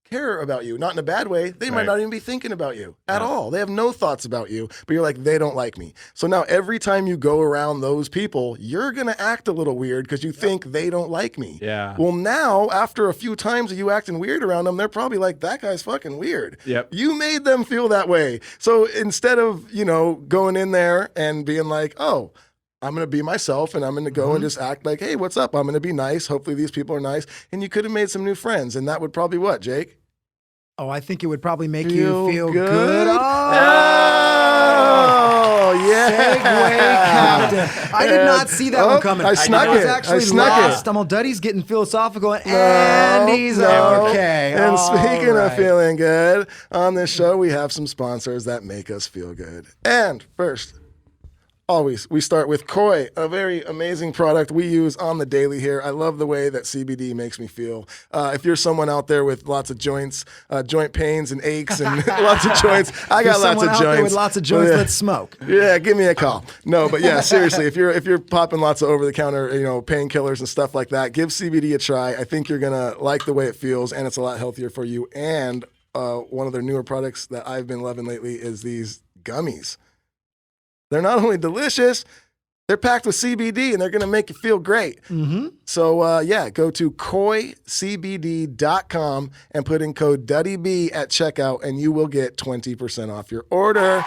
care about you, not in a bad way. They might not even be thinking about you at all. They have no thoughts about you, but you're like, they don't like me. So now every time you go around those people, you're going to act a little weird because you think they don't like me. Yeah. Well, now after a few times of you acting weird around them, they're probably like, that guy's fucking weird. Yep. You made them feel that way. So instead of, you know, going in there and being like, oh, I'm going to be myself and I'm going to go and just act like, hey, what's up? I'm going to be nice. Hopefully these people are nice. And you could have made some new friends. And that would probably what, Jake? Oh, I think it would probably make you feel good. Oh, yeah. Segue captain. I did not see that one coming. I snuck was it. actually I snuck lost. it. I'm all Duddy's getting philosophical and he's okay. And All speaking right. of feeling good, on this show we have some sponsors that make us feel good. And first, always, we start with Koi, a very amazing product we use on the daily here. I love the way that CBD makes me feel. If you're someone out there with lots of joint pains and aches and lots of joints, I got lots of out joints. there with lots of joints, let's smoke. Yeah, give me a call. No, but yeah, seriously, if you're popping lots of over-the-counter, you know, painkillers and stuff like that, give CBD a try. I think you're gonna like the way it feels, and it's a lot healthier for you. And one of their newer products that I've been loving lately is these gummies. They're not only delicious, they're packed with CBD and they're going to make you feel great. Mm-hmm. So, go to koicbd.com and put in code DuddyB at checkout and you will get 20% off your order.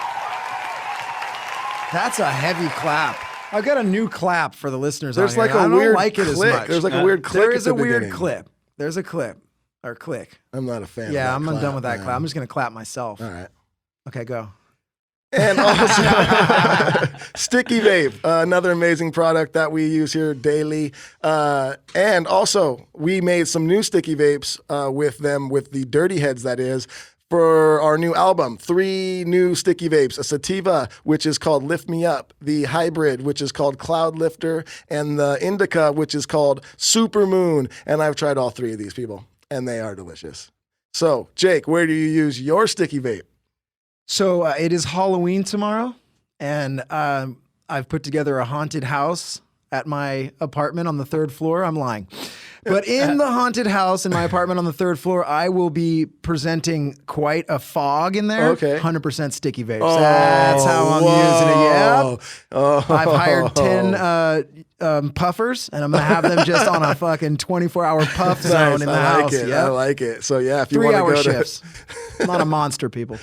That's a heavy clap. I've got a new clap for the listeners There's out like here. a I weird don't like it click. as much. There's like a weird click. There is at a the weird beginning. clip. There's a clip or click. I'm not a fan of Yeah, that I'm clap, done with that man. clap. I'm just going to clap myself. All right. Okay, go. And also, Sticky Vape, another amazing product that we use here daily. And also, we made some new Sticky Vapes with them, with the Dirty Heads, that is, for our new album. 3 new Sticky Vapes, a sativa, which is called Lift Me Up, the hybrid, which is called Cloud Lifter, and the indica, which is called Super Moon. And I've tried all 3 of these, people, and they are delicious. So, Jake, where do you use your Sticky Vape? So it is Halloween tomorrow, and I've put together a haunted house at my apartment on the 3rd floor. I'm lying. But in the haunted house in my apartment on the 3rd floor, I will be presenting quite a fog in there. Okay. 100% sticky vapes. That's how I'm using it. Yeah. I've hired 10 puffers, and I'm going to have them just on a fucking 24-hour puff zone in the house. I like it. So, yeah, if you want to 3-hour go shifts. I'm not a monster, people.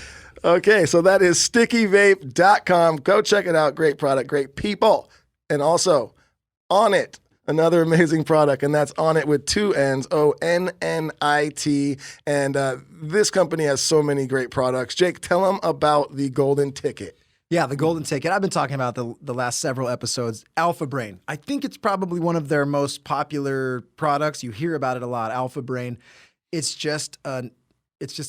Okay, so that is stickyvape.com. Go check it out. Great product, great people. And also, On It, another amazing product, and that's On It with 2 N's, ONNIT. And this company has so many great products. Jake, tell them about the golden ticket. Yeah, the golden ticket. I've been talking about the last several episodes. Alpha Brain. I think it's probably one of their most popular products. You hear about it a lot, Alpha Brain. It's just a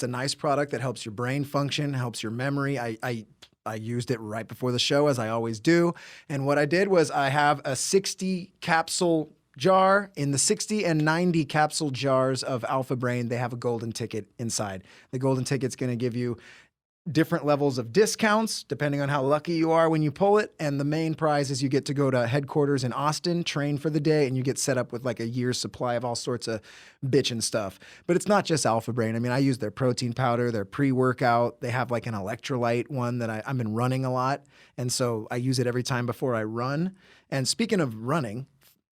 nice product that helps your brain function, helps your memory. I used it right before the show, as I always do. And what I did was I have a 60 capsule jar. In the 60 and 90 capsule jars of Alpha Brain, they have a golden ticket inside. The golden ticket's going to give you different levels of discounts depending on how lucky you are when you pull it. And the main prize is you get to go to headquarters in Austin, train for the day, and you get set up with like a year's supply of all sorts of bitchin' stuff. But it's not just Alpha Brain. I mean, I use their protein powder, their pre-workout. They have like an electrolyte one that I've been running a lot. And so I use it every time before I run. And speaking of running,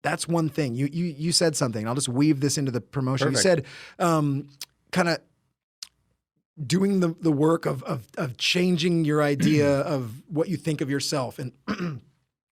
that's one thing. You said something. I'll just weave this into the promotion. Perfect. You said kind of doing the work of changing your idea of what you think of yourself and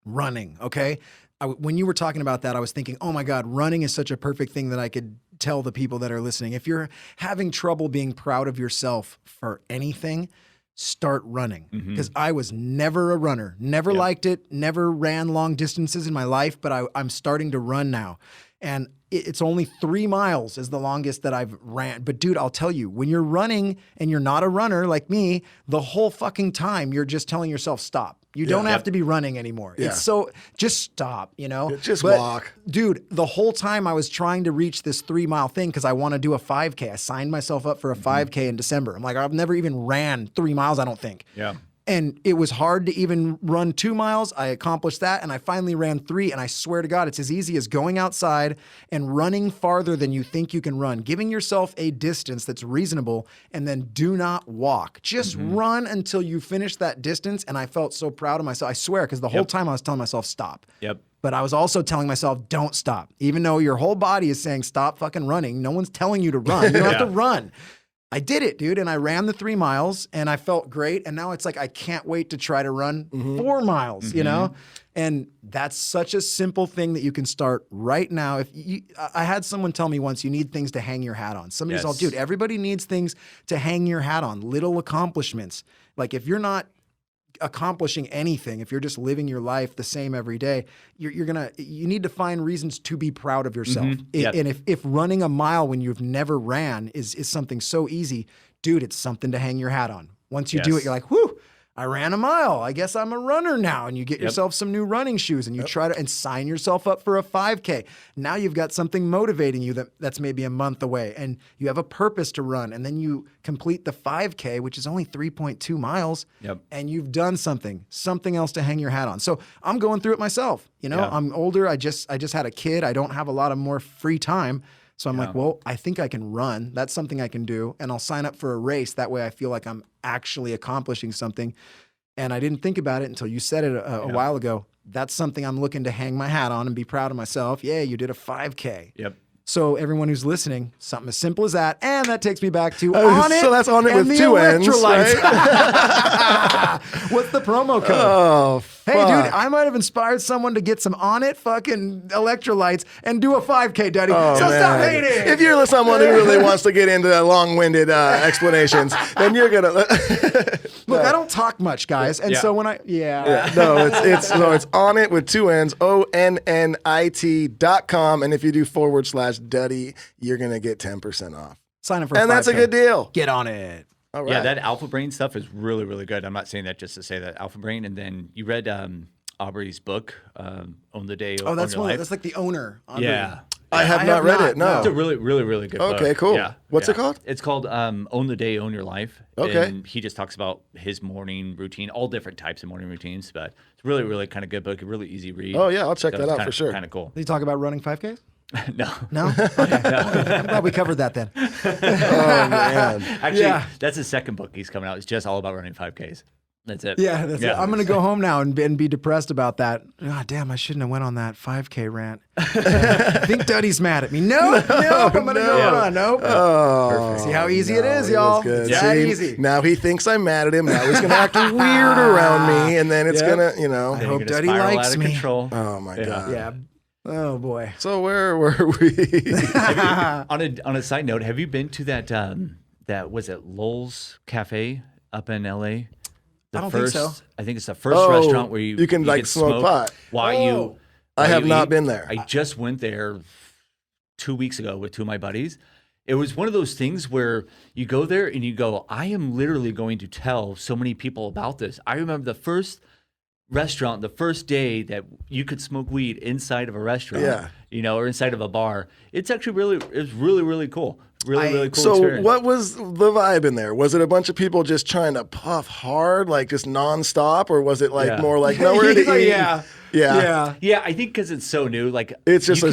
running, okay? When you were talking about that, I was thinking, oh my God, running is such a perfect thing that I could tell the people that are listening. If you're having trouble being proud of yourself for anything, start running. Because I was never a runner, never liked it, never ran long distances in my life, but I'm starting to run now. And it's only 3 miles is the longest that I've ran. But dude, I'll tell you, when you're running and you're not a runner like me, the whole fucking time you're just telling yourself, stop. You don't have to be running anymore. Yeah. It's so, just stop, you know? Just But, walk. Dude, the whole time I was trying to reach this 3 mile thing because I want to do a 5K. I signed myself up for a 5K in December. I'm like, I've never even ran 3 miles, I don't think. Yeah. And it was hard to even run 2 miles. I accomplished that, and I finally ran 3. And I swear to God, it's as easy as going outside and running farther than you think you can run, giving yourself a distance that's reasonable, and then do not walk. Just run until you finish that distance. And I felt so proud of myself. I swear, because the whole time I was telling myself, stop. Yep. But I was also telling myself, don't stop. Even though your whole body is saying, stop fucking running, no one's telling you to run. You don't have to run. I did it, dude, and I ran the 3 miles, and I felt great. And now it's like I can't wait to try to run 4 miles, you know? And that's such a simple thing that you can start right now. I had someone tell me once, you need things to hang your hat on. Somebody's all, dude, everybody needs things to hang your hat on, little accomplishments. Like if you're not accomplishing anything, if you're just living your life the same every day, you need to find reasons to be proud of yourself. And if running a mile when you've never ran is something so easy, dude, it's something to hang your hat on. Once you do it, you're like, whew, I ran a mile. I guess I'm a runner now. And you get yourself some new running shoes and you try to and sign yourself up for a 5K. Now you've got something motivating you that's maybe a month away and you have a purpose to run. And then you complete the 5K, which is only 3.2 miles. And you've done something else to hang your hat on. So I'm going through it myself. You know, I'm older. I just had a kid. I don't have a lot of more free time. So I'm like, well, I think I can run. That's something I can do. And I'll sign up for a race. That way I feel like I'm actually accomplishing something. And I didn't think about it until you said it a while ago. That's something I'm looking to hang my hat on and be proud of myself. Yeah, you did a 5K. So everyone who's listening, something as simple as that. And that takes me back to On It. So that's On It and with the 2 N's, electrolytes. right? What's the promo code? Oh, fuck. Hey, dude, I might have inspired someone to get some On It fucking electrolytes and do a 5K, Duddy. Oh, so man. stop hating. If you're someone who really wants to get into that long-winded explanations, then you're gonna Look, I don't talk much, guys, and so when no, it's On It with 2 N's, ONNIT.com, and if you do /Duddy, you're gonna get 10% off. Sign up for and 5K. that's a good deal. Get on it. All right. Yeah, that Alpha Brain stuff is really, really good. I'm not saying that just to say that Alpha Brain. And then you read Aubrey's book, Own the Day. Oh, that's Own Your Life. That's like the owner. Aubrey. Yeah. I have not read it. No, It's a really, really, really good book. Okay, cool. Yeah. What's it called? It's called Own the Day, Own Your Life. Okay. And he just talks about his morning routine, all different types of morning routines. But it's really, really kind of good book. A really easy read. Oh, yeah, I'll check that out kinda, for sure. Kind of cool. Did you talk about running 5Ks? No. No? Okay. I'm glad we covered that then. Oh, man. Actually, that's his second book he's coming out. It's just all about running 5Ks. That's it. Yeah, that's it. I'm going to go home now and be depressed about that. God damn, I shouldn't have went on that 5K rant. I think Duddy's mad at me. Nope, I'm going to go run. Nope. Oh, see how easy it is, y'all. Good. It's that See, easy. Now he thinks I'm mad at him. Now he's going to act weird around me, and then it's going to, I hope You're gonna Duddy spiral likes out of me. Control. Oh, my God. Yeah. Oh, boy. So where were we? On a side note, have you been to that was it Lowell's Cafe up in LA? I don't think so. I think it's the first restaurant where you can like smoke pot. I have not been there. I just went there 2 weeks ago with 2 of my buddies. It was one of those things where you go there and you go, I am literally going to tell so many people about this. I remember the first restaurant, the first day that you could smoke weed inside of a restaurant, or inside of a bar. It's actually it's really, really cool. Really cool So experience. what was the vibe in there? Was it a bunch of people just trying to puff hard, like just nonstop, or was it like more like nowhere to eat? Yeah, I think because it's so new, like it's just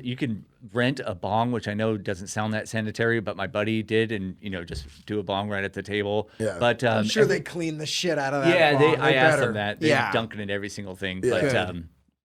you can rent a bong, which I know doesn't sound that sanitary, but my buddy did, and just do a bong right at the table. Yeah, but I'm sure they clean the shit out of that. Yeah, bong. I asked them that. They dunk it in every single thing. Yeah.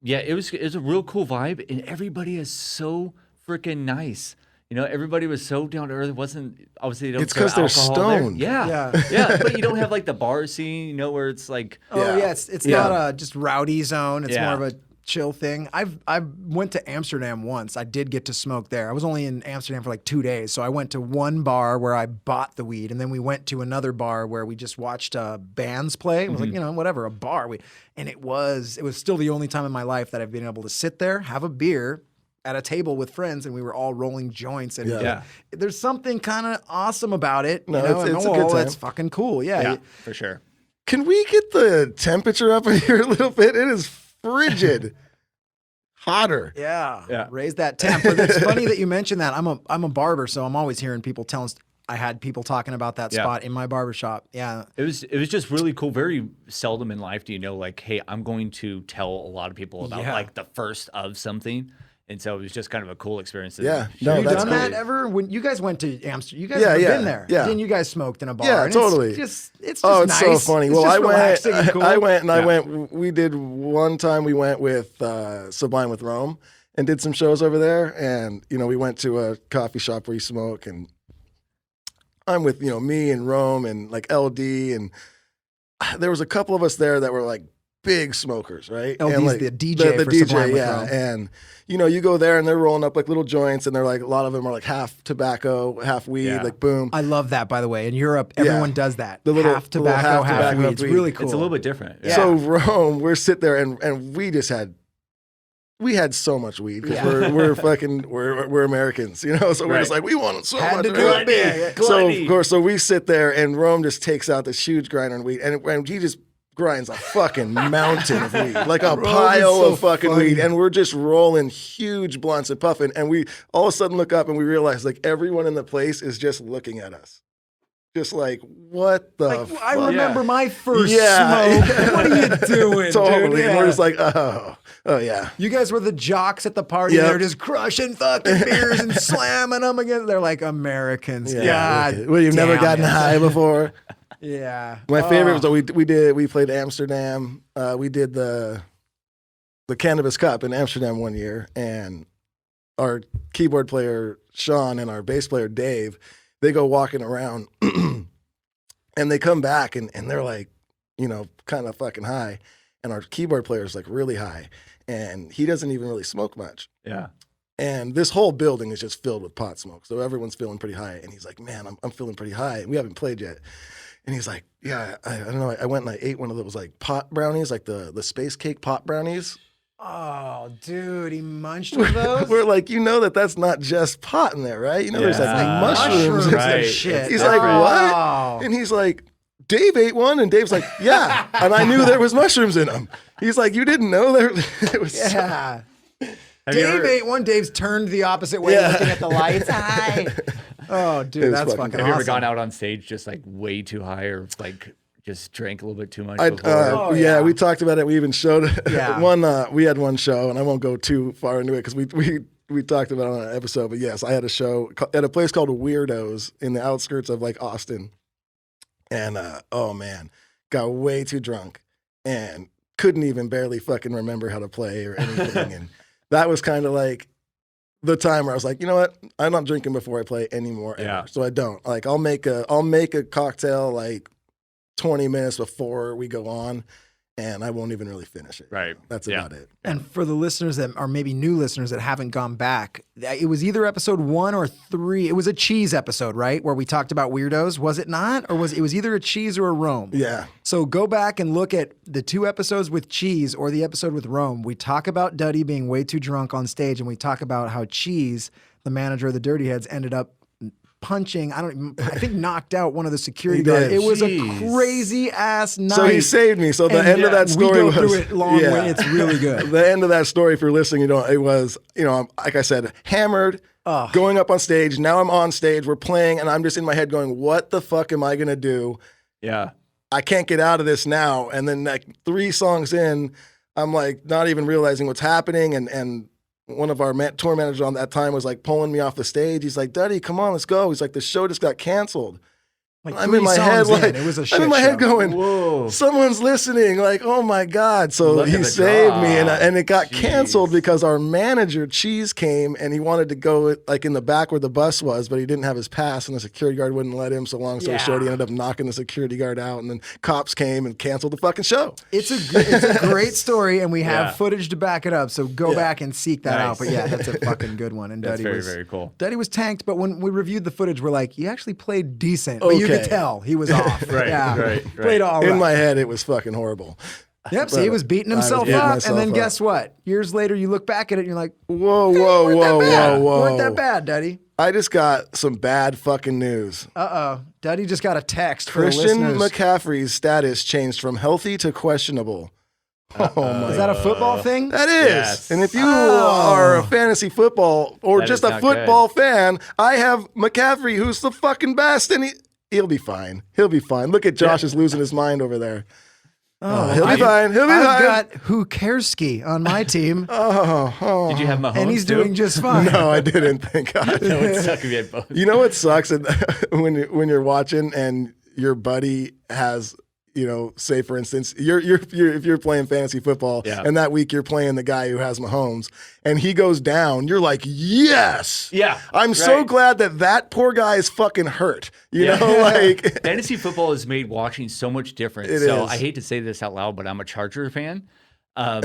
But it was a real cool vibe, and everybody is so freaking nice. Everybody was so down to earth. It wasn't obviously they don't. It's because they're stoned. Yeah. But you don't have like the bar scene, where it's like. It's not a just rowdy zone. It's more of a chill thing. I went to Amsterdam once. I did get to smoke there. I was only in Amsterdam for like 2 days, so I went to one bar where I bought the weed, and then we went to another bar where we just watched bands play. It was like whatever, a bar. And it was still the only time in my life that I've been able to sit there, have a beer, at a table with friends and we were all rolling joints. And Yeah. there's something kind of awesome about it. No, you know? it's a good time. That's fucking cool. Yeah, for sure. Can we get the temperature up in here a little bit? It is frigid. Hotter. Yeah. Raise that temp. But it's funny that you mentioned that. I'm a barber, so I'm always hearing people telling. I had people talking about that spot in my barbershop. Yeah. It was just really cool. Very seldom in life do you know, like, hey, I'm going to tell a lot of people about like the first of something. And so it was just kind of a cool experience. Yeah. No, have you that's done cool. that ever? When you guys went to Amsterdam, you guys have been there. Yeah. Then you guys smoked in a bar. Yeah, and totally. It's just Oh, it's nice. so funny. It's Well, just I relaxing and cool. I went. We did one time. We went with Sublime with Rome and did some shows over there. And we went to a coffee shop where you smoke. And I'm with me and Rome and like LD, and there was a couple of us there that were like big smokers, right? LD's and like the DJ for Sublime with Rome. And you go there and they're rolling up like little joints, and they're like, a lot of them are like half tobacco, half weed, like boom. I love that, by the way. In Europe, everyone does that. The little, half tobacco, half weed. It's really cool. It's a little bit different. Yeah. So Rome, we're sitting there and we just had. We had so much weed because we're Americans, so we're just like, we want so Had much. to do it. So of course, so we sit there and Rome just takes out this huge grinder and weed, and he just grinds a fucking mountain of weed, like a pile of fucking weed, and we're just rolling huge blunts and puffing, and we all of a sudden look up and we realize like everyone in the place is just looking at us. Just like, what the fuck? I remember my first smoke. What are you doing, Totally. dude? And we're just like, oh yeah. You guys were the jocks at the party. Yep. They're just crushing fucking beers and slamming them again. They're like Americans. Yeah. God, Well, you've never gotten high before. Yeah. My favorite was we played Amsterdam. We did the Cannabis Cup in Amsterdam one year, and our keyboard player Sean and our bass player Dave, they go walking around and they come back and they're like, kind of fucking high. And our keyboard player is like really high, and he doesn't even really smoke much. Yeah. And this whole building is just filled with pot smoke. So everyone's feeling pretty high. And he's like, man, I'm feeling pretty high. We haven't played yet. And he's like, yeah, I don't know. I went and I ate one of those like pot brownies, like the space cake pot brownies. Oh, dude, he munched with those? We're like, that's not just pot in there, right? There's like mushrooms and right. shit. He's like, what? And he's like, Dave ate one, and Dave's like, yeah. And I knew there was mushrooms in them. He's like, you didn't know there was. Yeah. Dave ate one. Dave's turned the opposite way, looking at the lights. Hi. Oh, dude, that's fucking awesome. Have you ever gone out on stage just like way too high, or like just drank a little bit too much before? We talked about it. We even showed one. We had one show, and I won't go too far into it because we talked about it on an episode. But yes, I had a show at a place called Weirdos in the outskirts of like Austin, and oh man, got way too drunk and couldn't even barely fucking remember how to play or anything. And that was kind of like the time where I was like, you know what? I'm not drinking before I play anymore. Yeah. So I don't. Like I'll make a cocktail like 20 minutes before we go on, and I won't even really finish it. Right. That's about it. And for the listeners that are maybe new listeners that haven't gone back, it was either episode 1 or 3. It was a cheese episode, right? Where we talked about weirdos. Was it not? Or it was either a cheese or a Rome? Yeah. So go back and look at the 2 episodes with cheese or the episode with Rome. We talk about Duddy being way too drunk on stage, and we talk about how Cheese, the manager of the Dirty Heads, ended up punching, I think knocked out one of the security guards. It was a crazy ass night. So he saved me. So the end of that story we go through it long way. It's really good. The end of that story, if you're listening, it was, like I said, hammered, going up on stage. Now I'm on stage, we're playing, and I'm just in my head going, what the fuck am I going to do? Yeah. I can't get out of this now. And then like 3 songs in, I'm like not even realizing what's happening. And one of our tour managers on that time was like pulling me off the stage. He's like, Duddy, come on, let's go. He's like, the show just got canceled. Like I'm in my head, like it was a shit I'm in my head show. going, Whoa. someone's listening. Like, oh my God! So Look he at the saved draw. me, and it got Jeez. canceled because our manager Cheese came and he wanted to go like in the back where the bus was, but he didn't have his pass, and the security guard wouldn't let him. So long story short, he ended up knocking the security guard out, and then cops came and canceled the fucking show. It's a great story, and we have footage to back it up. So go back and seek that out. But yeah, that's a fucking good one. And That's Duddy very cool. Duddy was tanked, but when we reviewed the footage, we're like, he actually played decent. But you could tell he was off. Right, yeah. right. Played all right. In my head, it was fucking horrible. Yep. So he was beating himself beating up, myself and then up. guess what? Years later, you look back at it, and you're like, Whoa, "Hey, whoa, you weren't that bad. whoa, whoa, You weren't that whoa. bad, Duddy." I just got some bad fucking news. Duddy just got a text for Christian the listeners. McCaffrey's status changed from healthy to questionable. Oh my! Is that a football thing? That is. Yes. And if you are a fantasy football or That just is a not football fan, I have McCaffrey, who's the fucking best, and he'll be fine. He'll be fine. Look at Josh is losing his mind over there. Oh, he'll be fine. He'll be I've fine. got Hukerski on my team, Did you have Mahomes and he's too? doing just fine. No, I didn't. Thank God. That would suck if you had both. You know what sucks when you're watching and your buddy has, say for instance, you're if you're playing fantasy football and that week you're playing the guy who has Mahomes and he goes down, you're like, yes, Yeah, I'm so glad that poor guy is fucking hurt. You know, like fantasy football has made watching so much different. It So is. I hate to say this out loud, but I'm a Charger fan. And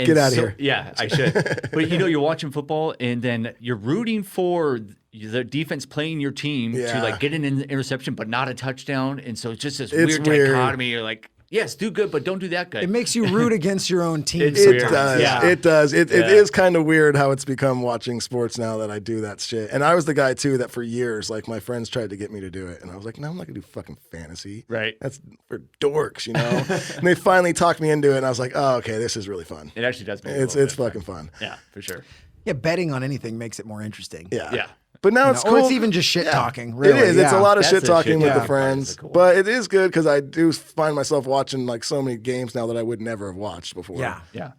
Get outta here. Yeah, I should. But you're watching football, and then you're rooting for the defense playing your team to like get an interception, but not a touchdown. And so it's just this weird dichotomy. You're like, yes, do good, but don't do that good. It makes you root against your own team. It sometimes. does. Yeah. It does. It is kind of weird how it's become watching sports now that I do that shit. And I was the guy too that for years, like my friends tried to get me to do it, and I was like, no, I'm not gonna do fucking fantasy. Right. That's for dorks, and they finally talked me into it, and I was like, oh, okay, this is really fun. It actually does make it a It's little bit fucking fun. Yeah, for sure. Yeah, betting on anything makes it more interesting. Yeah. Yeah. But now it's Or cool. it's even just shit talking. Really, It is. It's a lot of That's shit the talking shit with the talking part friends, is cool. but it is good because I do find myself watching like so many games now that I would never have watched before. Yeah. Yeah. It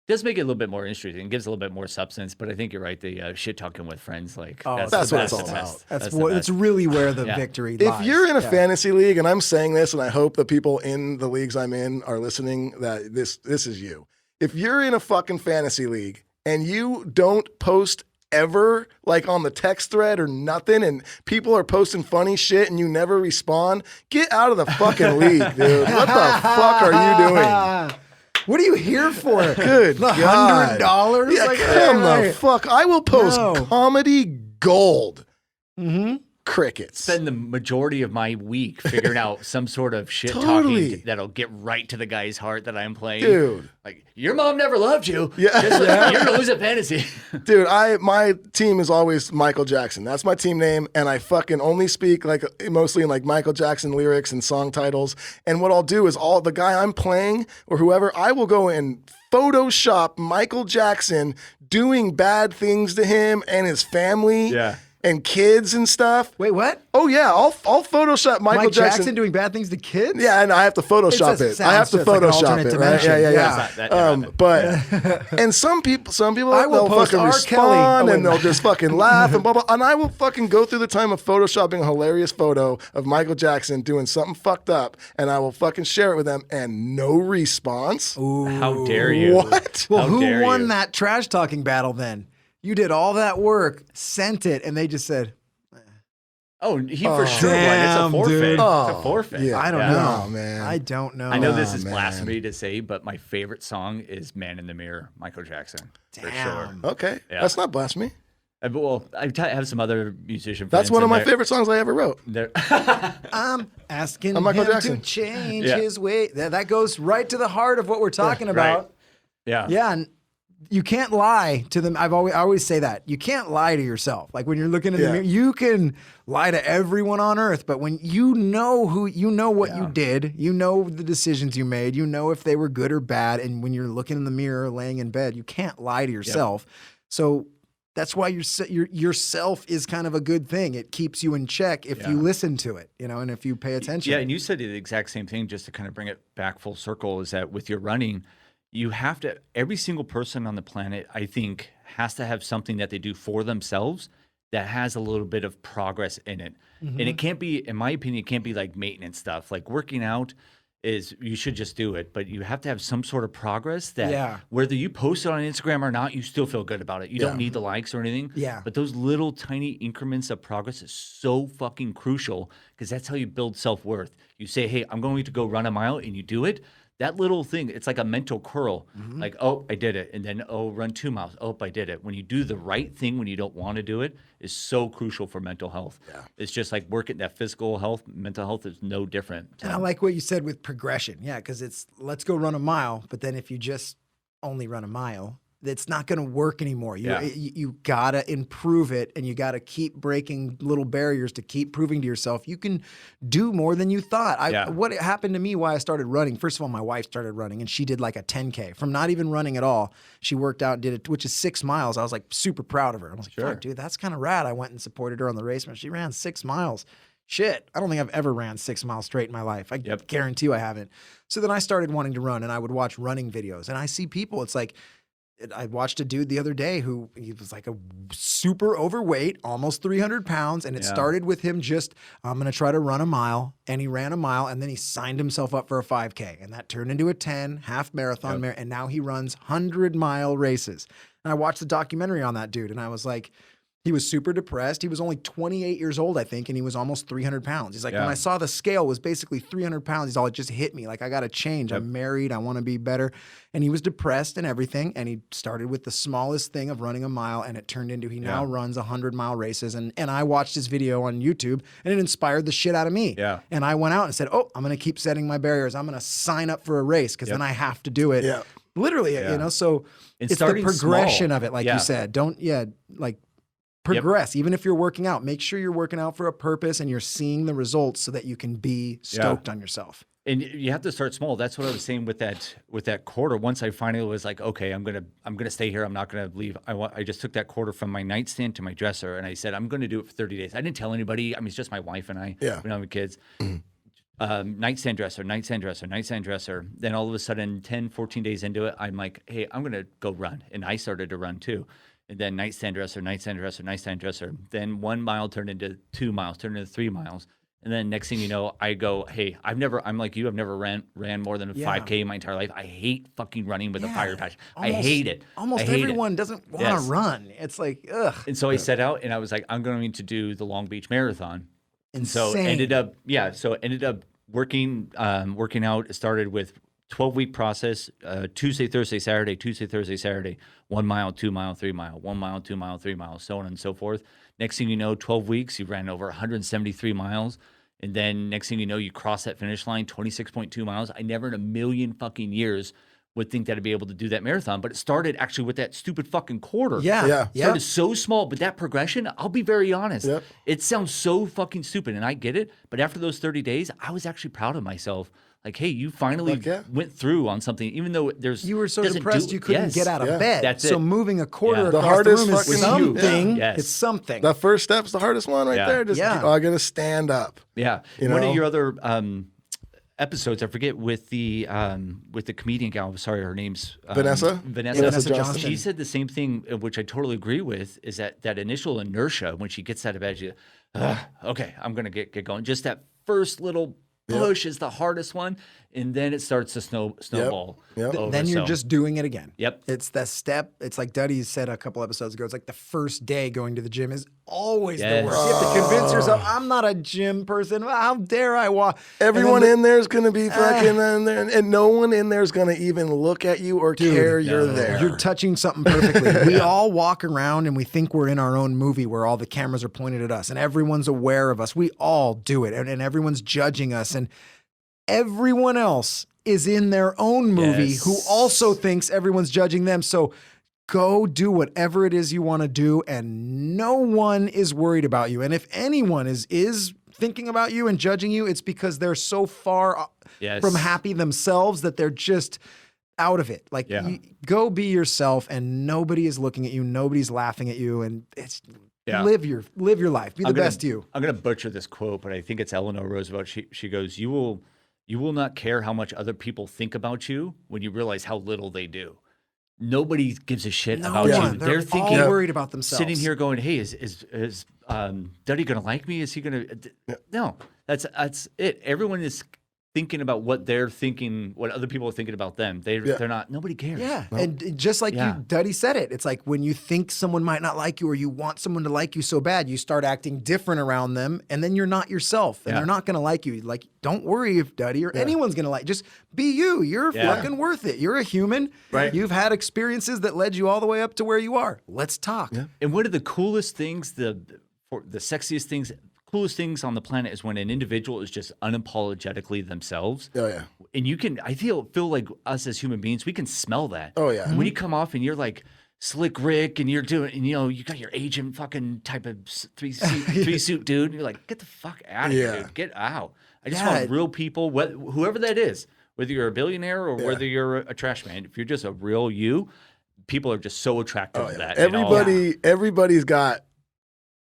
does make it a little bit more interesting. It gives a little bit more substance, but I think you're right. The shit talking with friends, like that's the what it's best, all the about. best. That's the what. best. It's really where the victory lies. If you're in a fantasy league, and I'm saying this, and I hope the people in the leagues I'm in are listening, that this is you. If you're in a fucking fantasy league and you don't post ever, like on the text thread or nothing, and people are posting funny shit and you never respond, get out of the fucking league, dude. What the fuck are you doing? What are you here for? Good The God. $100? Yeah, Like, come hey, the fuck. I will post comedy gold. Mm-hmm. Crickets. Spend the majority of my week figuring out some sort of shit Totally. talking that'll get right to the guy's heart that I'm playing. Dude. Like, your mom never loved you. Yeah. You're gonna lose at fantasy. Dude, my team is always Michael Jackson. That's my team name, and I fucking only speak like mostly in like Michael Jackson lyrics and song titles. And what I'll do is the guy I'm playing or whoever, I will go and Photoshop Michael Jackson doing bad things to him and his family. Yeah. And kids and stuff. Wait, what? Oh yeah, I'll Photoshop Michael Mike Jackson. Jackson doing bad things to kids? Yeah, and I have to Photoshop It it. I have to sounds just like an Photoshop alternate it, right? dimension. Yeah. Yeah. That never happened. But and some people I will they'll post fucking R. Kelly. respond Oh, and wait. they'll just fucking laugh and blah blah. And I will fucking go through the time of photoshopping a hilarious photo of Michael Jackson doing something fucked up, and I will fucking share it with them, and no response. How dare you? What? Well, How who dare won you? that trash talking battle then? You did all that work, sent it, and they just said, Oh, he for sure won. It's a damn, forfeit. dude. It's a Oh, forfeit. yeah. I don't Yeah. know. Oh, man. I don't know. I know this is man. blasphemy to say, but my favorite song is "Man in the Mirror," Michael Jackson, for sure. Damn. Okay, Yeah. that's not blasphemy. Well, I have some other musician friends. That's one of and my they're- favorite songs I ever wrote. they're- I'm asking I'm Michael him Jackson. to change Yeah. his way. That goes right to the heart of what we're talking about. Right. Yeah. Yeah, and you can't lie to them. I always say that. You can't lie to yourself. Like when you're looking in the Yeah. mirror, you can lie to everyone on earth, but when you know what you did, you know the decisions you made, you know if they were good or bad, and when you're looking in the mirror laying in bed, you can't lie to yourself. So that's why yourself is kind of a good thing. It keeps you in check if you listen to it, and if you pay attention. Yeah, and you said the exact same thing, just to kind of bring it back full circle, is that with your running, you have to, every single person on the planet, I think, has to have something that they do for themselves that has a little bit of progress in it. And it can't be, in my opinion, it can't be like maintenance stuff. Like working out is, you should just do it, but you have to have some sort of progress that whether you post it on Instagram or not, you still feel good about it. You don't need the likes or anything. Yeah. But those little tiny increments of progress is so fucking crucial, because that's how you build self-worth. You say, hey, I'm going to go run a mile, and you do it. that little thing, it's like a mental curl. Like, oh, I did it. And then, oh, run 2 miles. Oh, I did it. When you do the right thing when you don't want to do it is so crucial for mental health. Yeah. It's just like working that physical health, mental health is no different. And I like what you said with progression. Yeah, because it's let's go run a mile. But then if you just only run a mile, it's not going to work anymore. You got to improve it, and you got to keep breaking little barriers to keep proving to yourself you can do more than you thought. What happened to me, why I started running, first of all, my wife started running, and she did like a 10K from not even running at all. She worked out and did it, which is 6 miles. I was like super proud of her. I was like, fuck, dude, that's kind of rad. I went and supported her on the race. She ran 6 miles. Shit, I don't think I've ever ran 6 miles straight in my life. I guarantee you I haven't. So then I started wanting to run, and I would watch running videos, and I see people, it's like, I watched a dude the other day who he was like a super overweight, almost 300 pounds. And it started with him just, I'm going to try to run a mile. And he ran a mile, and then he signed himself up for a 5K. And that turned into a 10 half marathon. And now he runs 100-mile races. And I watched the documentary on that dude, and I was like, he was super depressed. He was only 28 years old, I think, and he was almost 300 pounds. He's like, when I saw the scale was basically 300 pounds, he's all, it just hit me. Like, I got to change. I'm married. I want to be better. And he was depressed and everything. And he started with the smallest thing of running a mile, and it turned into he now runs 100-mile races. And I watched his video on YouTube, and it inspired the shit out of me. Yeah. And I went out and said, oh, I'm going to keep setting my barriers. I'm going to sign up for a race because then I have to do it. Yeah. Literally, you know, so it's the progression of it, like you said. Don't, progress. Even if you're working out, make sure you're working out for a purpose and you're seeing the results so that you can be stoked on yourself. And you have to start small. That's what I was saying with that quarter. Once I finally was like, okay, I'm gonna stay here. I'm not gonna leave. I just took that quarter from my nightstand to my dresser, and I said, I'm gonna do it for 30 days. I didn't tell anybody. I mean, it's just my wife and I. Yeah. We don't have kids. Nightstand dresser. Then all of a sudden, 10, 14 days into it, I'm like, hey, I'm gonna go run. And I started to run too. And then nightstand dresser. Then 1 mile turned into 2 miles, turned into 3 miles. And then next thing you know, I go, hey, I'm like you, I've never ran more than a 5K in my entire life. I hate fucking running with a fire passion. I hate it. Almost everyone doesn't want to run. It's like, ugh. And so I set out, and I was like, I'm going to do the Long Beach Marathon. And so ended up working out. It started with 12-week process, Tuesday, Thursday, Saturday, 1 mile, 2 mile, 3 mile, 1 mile, 2 mile, 3 miles, so on and so forth. Next thing you know, 12 weeks, you ran over 173 miles. And then next thing you know, you cross that finish line, 26.2 miles. I never in a million fucking years would think that I'd be able to do that marathon. But it started actually with that stupid fucking quarter. It started so small, but that progression, I'll be very honest. It sounds so fucking stupid, and I get it. But after those 30 days, I was actually proud of myself. Like, hey, you finally went through on something, even though you were so depressed you couldn't get out of bed. That's so moving a quarter across the room is something. It's something. The first step's the hardest one right there. Just, I got to stand up. Yeah. One of your other episodes, I forget, with the comedian gal. Sorry, her name's Vanessa Johnson. She said the same thing, which I totally agree with. Is that initial inertia when she gets out of bed? She, okay, I'm gonna get going. Just that first little push is the hardest one, and then it starts to snowball. Then you're just doing it again. Yep. It's the step. It's like Duddy said a couple episodes ago. It's like the first day going to the gym is always the worst. You have to convince yourself, I'm not a gym person. How dare I walk? Everyone in there is going to be fucking in there, and no one in there is going to even look at you or care you're there. You're touching something perfectly. We all walk around and we think we're in our own movie where all the cameras are pointed at us and everyone's aware of us. We all do it, and everyone's judging us, and everyone else is in their own movie who also thinks everyone's judging them. So go do whatever it is you want to do, and no one is worried about you. And if anyone is thinking about you and judging you, it's because they're so far from happy themselves that they're just out of it. Like, go be yourself, and nobody is looking at you. Nobody's laughing at you. And it's live your life. Be the best you. I'm going to butcher this quote, but I think it's Eleanor Roosevelt. She goes, you will not care how much other people think about you when you realize how little they do. Nobody gives a shit about you. They're thinking, all worried about themselves. Sitting here going, hey, is Duddy going to like me? Is he going to? No, that's it. Everyone is thinking about what they're thinking, what other people are thinking about them. They're not. Nobody cares. Yeah, and just like you, Duddy said it. It's like when you think someone might not like you, or you want someone to like you so bad, you start acting different around them, and then you're not yourself, and they're not gonna like you. Like, don't worry if Duddy or anyone's gonna like. Just be you. You're fucking worth it. You're a human. Right. You've had experiences that led you all the way up to where you are. Let's talk. Yeah. And one of the coolest things, the sexiest things, coolest things on the planet is when an individual is just unapologetically themselves. Oh yeah. And you can, I feel like us as human beings, we can smell that. Oh yeah. When you come off and you're like Slick Rick and you're doing, and you got your agent fucking type of three suit dude, and you're like, get the fuck out of here, dude. Get out. I just want real people, whoever that is, whether you're a billionaire or whether you're a trash man. If you're just a real you, people are just so attracted to that. Everybody's got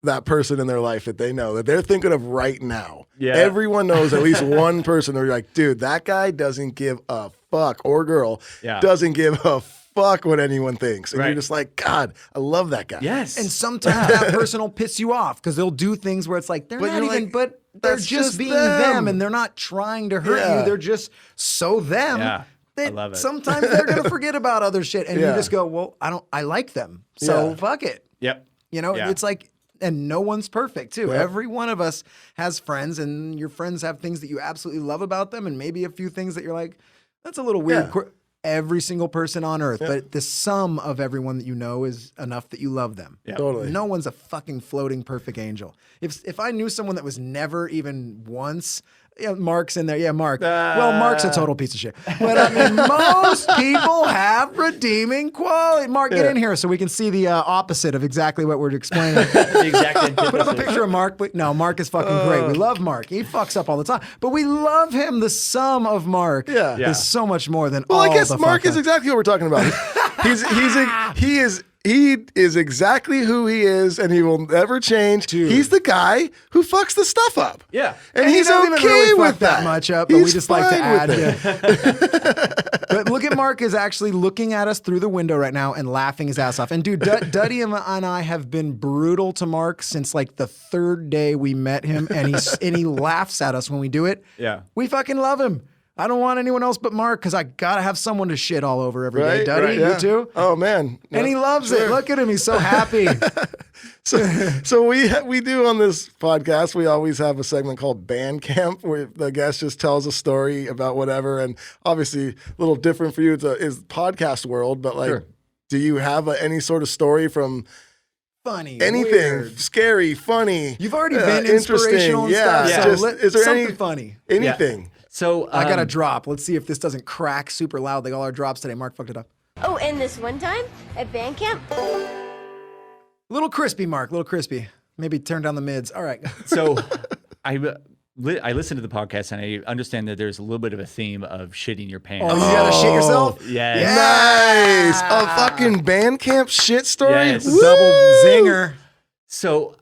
that person in their life that they know that they're thinking of right now. Yeah. Everyone knows at least one person where you're like, dude, that guy doesn't give a fuck, or girl doesn't give a fuck what anyone thinks. And you're just like, God, I love that guy. Yes. And sometimes that person will piss you off because they'll do things where it's like, they're not even, but they're just being them, and they're not trying to hurt you. They're just so them. Yeah. I love it. Sometimes they're going to forget about other shit, and you just go, well, I like them. So fuck it. Yep. It's like, and no one's perfect too. Yep. Every one of us has friends, and your friends have things that you absolutely love about them, and maybe a few things that you're like, that's a little weird. Every single person on earth, but the sum of everyone that you know is enough that you love them. Yep. Totally. No one's a fucking floating perfect angel. If I knew someone that was never even once, Mark's in there. Yeah, Mark. Well, Mark's a total piece of shit. But I mean, most people have redeeming quality. Mark, get in here so we can see the opposite of exactly what we're explaining. The exact antithesis. Put up a picture of Mark. No, Mark is fucking great. We love Mark. He fucks up all the time, but we love him. The sum of Mark is so much more than all the Well, I guess Mark is exactly what we're talking about. He is exactly who he is, and he will never change. Dude. He's the guy who fucks the stuff up. Yeah. And he's doesn't okay even really with fuck that much up, but we just like to add. But look at Mark is actually looking at us through the window right now and laughing his ass off. And dude, Duddy and I have been brutal to Mark since like the third day we met him, and he laughs at us when we do it. Yeah. We fucking love him. I don't want anyone else but Mark because I gotta have someone to shit all over every day. Duddy, you too? Oh man, and he loves it. Look at him; he's so happy. So we do on this podcast. We always have a segment called Band Camp, where the guest just tells a story about whatever. And obviously, a little different for you is podcast world. But like, do you have any sort of story from? Funny, anything weird. Scary, funny? You've already been inspirational and stuff. Yeah. So is there something funny? Anything? Yeah. So I got a drop. Let's see if this doesn't crack super loud like all our drops today. Mark fucked it up. Oh, and this one time at band camp. Little crispy, Mark. Little crispy. Maybe turn down the mids. All right. So I listened to the podcast, and I understand that there's a little bit of a theme of shitting your pants. Oh, you gotta shit yourself? Yes. Nice. A fucking band camp shit story? Yes. Double zinger. So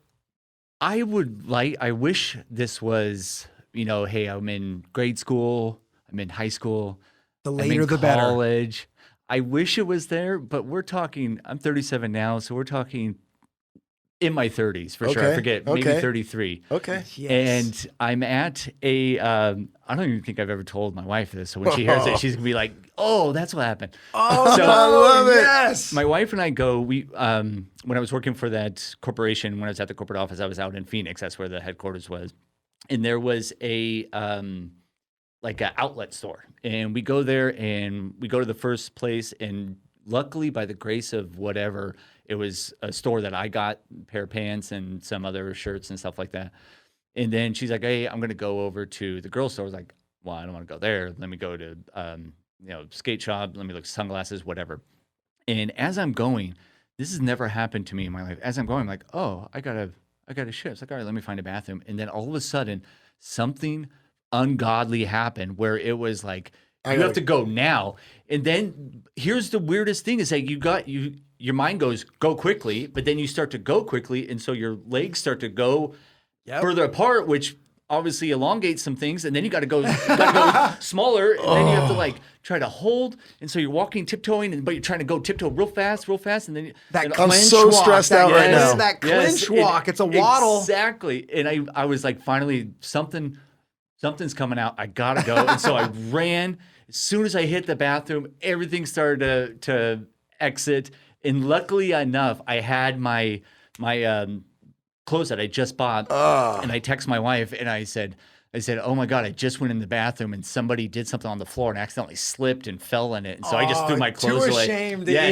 I wish this was, hey, I'm in grade school, I'm in high school, The I'm later in the better. college. I wish it was there, but we're talking, I'm 37 now, so we're talking in my 30s for sure. I forget, maybe 33. Okay. Yes. And I'm at I don't even think I've ever told my wife this. So when she hears it, she's going to be like, oh, that's what happened. Oh, so, I love it. Yes. My wife and I go, when I was working for that corporation, when I was at the corporate office, I was out in Phoenix. That's where the headquarters was. And there was a like an outlet store. And we go there and we go to the first place. And luckily, by the grace of whatever, it was a store that I got a pair of pants and some other shirts and stuff like that. And then she's like, hey, I'm going to go over to the girls' store. I was like, well, I don't want to go there. Let me go to, skate shop. Let me look at sunglasses, whatever. And as I'm going, this has never happened to me in my life. As I'm going, I'm like, oh, I got a shit. It's like, all right, let me find a bathroom. And then all of a sudden, something ungodly happened where it was like, you have to go now. And then here's the weirdest thing is that your mind goes, go quickly, but then you start to go quickly. And so your legs start to go further apart, which obviously elongates some things. And then you got to go smaller. And then you have to try to hold. And so you're walking, tiptoeing, but you're trying to go tiptoe real fast. And then I'm so stressed out right now. That clinch walk. It's a waddle. Exactly. And I was like, finally, something something's coming out. I gotta go. And so I ran. As soon as I hit the bathroom, everything started to exit. And luckily enough, I had my clothes that I just bought. And I text my wife and I said, oh my God, I just went in the bathroom and somebody did something on the floor and accidentally slipped and fell in it. And so I just threw my clothes away.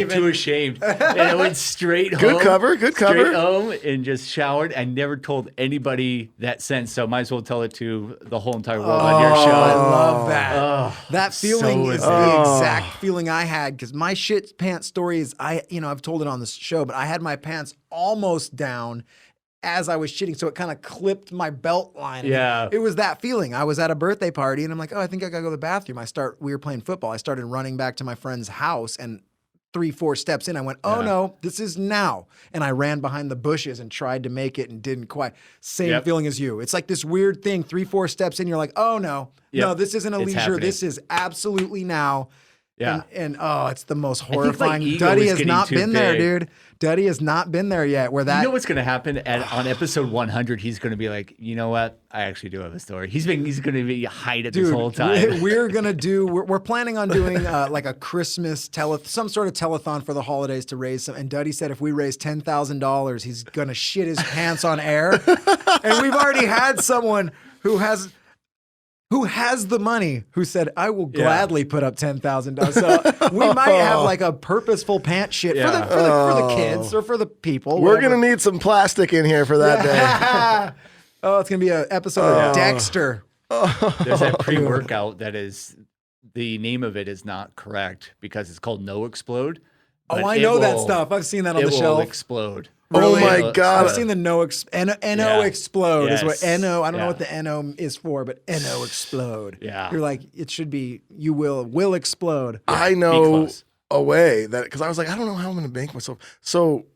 Too ashamed. And I went straight home. Good cover. Straight home and just showered. I never told anybody that since, so might as well tell it to the whole entire world on your show. I love that. That so feeling is the amazing. exact feeling I had because my shit pants story is I've told it on this show, but I had my pants almost down as I was shitting, so it kind of clipped my belt line. Yeah. It was that feeling. I was at a birthday party, and I'm like, oh, I think I gotta go to the bathroom. We were playing football. I started running back to my friend's house, and 3-4 steps in, I went, oh no, this is now. And I ran behind the bushes and tried to make it and didn't quite. Same feeling as you. It's like this weird thing, 3-4 steps in, you're like, oh no, this isn't a leisure. Happening. This is absolutely now. Yeah. And it's the most think my horrifying. ego Duddy was has getting not too been there, big. dude. Duddy has not been there yet. Where that You know what's going to happen on episode 100? He's going to be like, you know what? I actually do have a story. He's going to be hide it this whole time. We're gonna do. We're planning on doing like a Christmas some sort of telethon for the holidays to raise some. And Duddy said if we raise $10,000, he's gonna shit his pants on air. And we've already had someone who has the money who said I will gladly put up $10,000. So we might have like a purposeful pant shit for the kids or for the people. We're going to need some plastic in here for that day. Oh, it's gonna be an episode of Dexter. There's that pre-workout that is, the name of it is not correct because it's called No Explode. Oh, I know that stuff. I've seen that on the It will shelf. explode. Oh Really? my God. I've seen the NO explode is what Yes. NO. I don't know Yeah. what the NO is for, but NO explode. Yeah. You're like, it should be, you will explode. I Be know close. a way that, because I was like, I don't know how I'm going to bank myself. So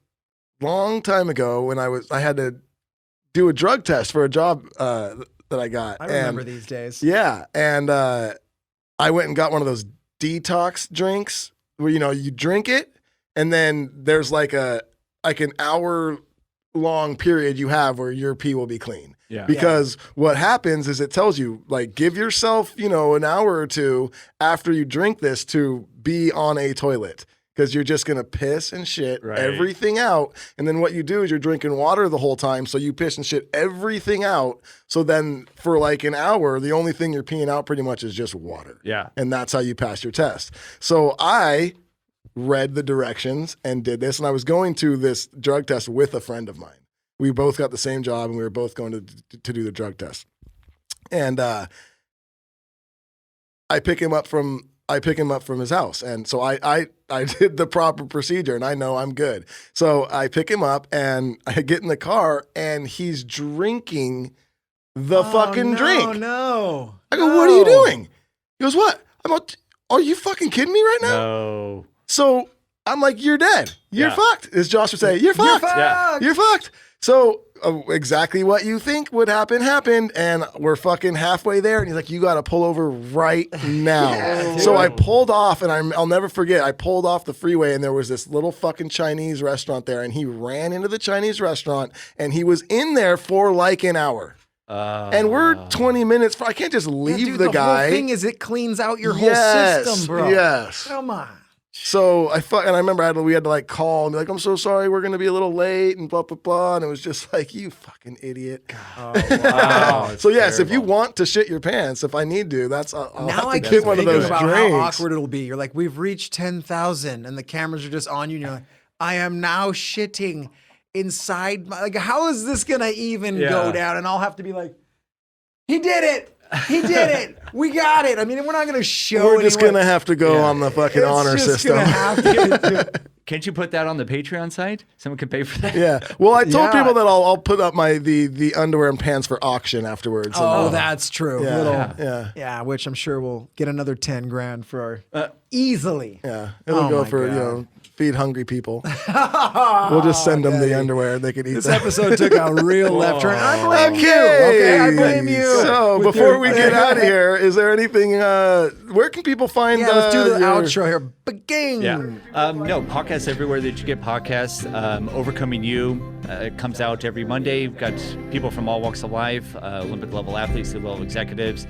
long time ago when I had to do a drug test for a job that I got. I remember these days. Yeah. And I went and got one of those detox drinks where, you drink it and then there's like an hour long period you have where your pee will be clean. Yeah. Because what happens is it tells you, like, give yourself, an hour or two after you drink this to be on a toilet. Because you're just going to piss and shit everything out. And then what you do is you're drinking water the whole time. So you piss and shit everything out. So then for like an hour, the only thing you're peeing out pretty much is just water. Yeah. And that's how you pass your test. So I read the directions and did this. And I was going to this drug test with a friend of mine. We both got the same job and we were both going to do the drug test. And I pick him up from his house. And so I did the proper procedure and I know I'm good. So I pick him up and I get in the car and he's drinking the fucking drink. Oh, no. I go, what are you doing? He goes, what? Are you fucking kidding me right now? No. So I'm like, you're dead. You're Yeah. fucked. As Josh would say, you're fucked. Yeah. You're fucked. So exactly what you think would happen happened, and we're fucking halfway there. And he's like, you got to pull over right now. So I pulled off, and I'll never forget, I pulled off the freeway, and there was this little fucking Chinese restaurant there, and he ran into the Chinese restaurant, and he was in there for like an hour. And we're 20 minutes. I can't just leave the guy. The whole thing is it cleans out your whole Yes, system, bro. yes. Come on. So I remember we had to like call and be like, I'm so sorry, we're gonna be a little late and blah blah blah. And it was just like, you fucking idiot. Oh, wow. So yes, if you want to shit your pants, if I need to, I'll Now have I to keep get one of thinking those about drinks. how awkward it'll be. You're like, we've reached 10,000 and the cameras are just on you and you're like, I am now shitting inside my, like, how is this gonna even go down? And I'll have to be like, he did it. He did it. We got it. I mean, we're not going to show We're just anyone. gonna have to go on the fucking It's honor just system. gonna have to. Can't you put that on the Patreon site? Someone can pay for that. Yeah. Well, I told Yeah. people that I'll put up the underwear and pants for auction afterwards. Oh, And, that's true. yeah, Little, yeah. yeah, which I'm sure we'll get another 10 grand for our Easily. Yeah, it'll Oh go my for, God. feed hungry people. We'll just send them the underwear. They can eat This that. episode took a real left turn. I blame you. Okay. Okay, I blame you. So With before your- we get out of here, is there anything, where can people find Yeah, let's do the your- outro here. Begin. Yeah. No, podcasts everywhere that you get podcasts. Overcoming You it comes out every Monday. We've got people from all walks of life, Olympic level athletes, level executives,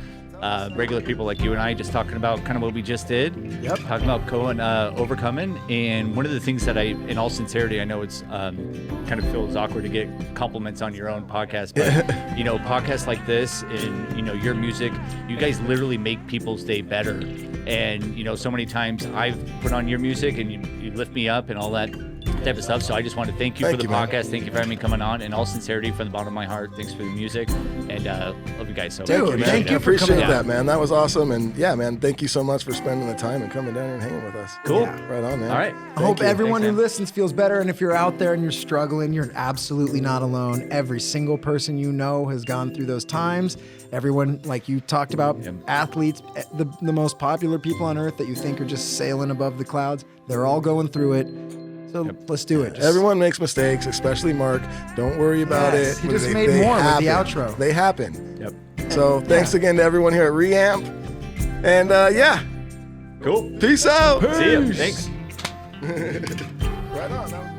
regular people like you and I just talking about kind of what we just did. Yep. Talking about overcoming. And one of the things that in all sincerity, I know it's kind of feels awkward to get compliments on your own podcast, but podcasts like this and, your music, you guys literally make people's day better. And, so many times I've put on your music and you lift me up and all that type of stuff. So I just want to thank you for the man. podcast. Thank you for having me coming on. In all sincerity, from the bottom of my heart, thanks for the music. And love you guys so Dude, much. thank you I for appreciate coming that, on. man. That was awesome. And yeah, man, thank you so much for spending the time and coming down here and hanging with us. Cool. Right on, man. All right. I hope you. everyone Thanks, who man. listens feels better. And if you're out there and you're struggling, you're absolutely not alone. Every single person you know has gone through those times. Everyone, like you talked about, athletes, the most popular people on earth that you think are just sailing above the clouds, they're all going through it. So let's do it. Just- Everyone makes mistakes, especially Mark. Don't worry about Yes, it. he just They- made they more with the happen. outro. They happen. Yep. So thanks again to everyone here at Reamp. And Cool. peace out. See you. Thanks. Right on.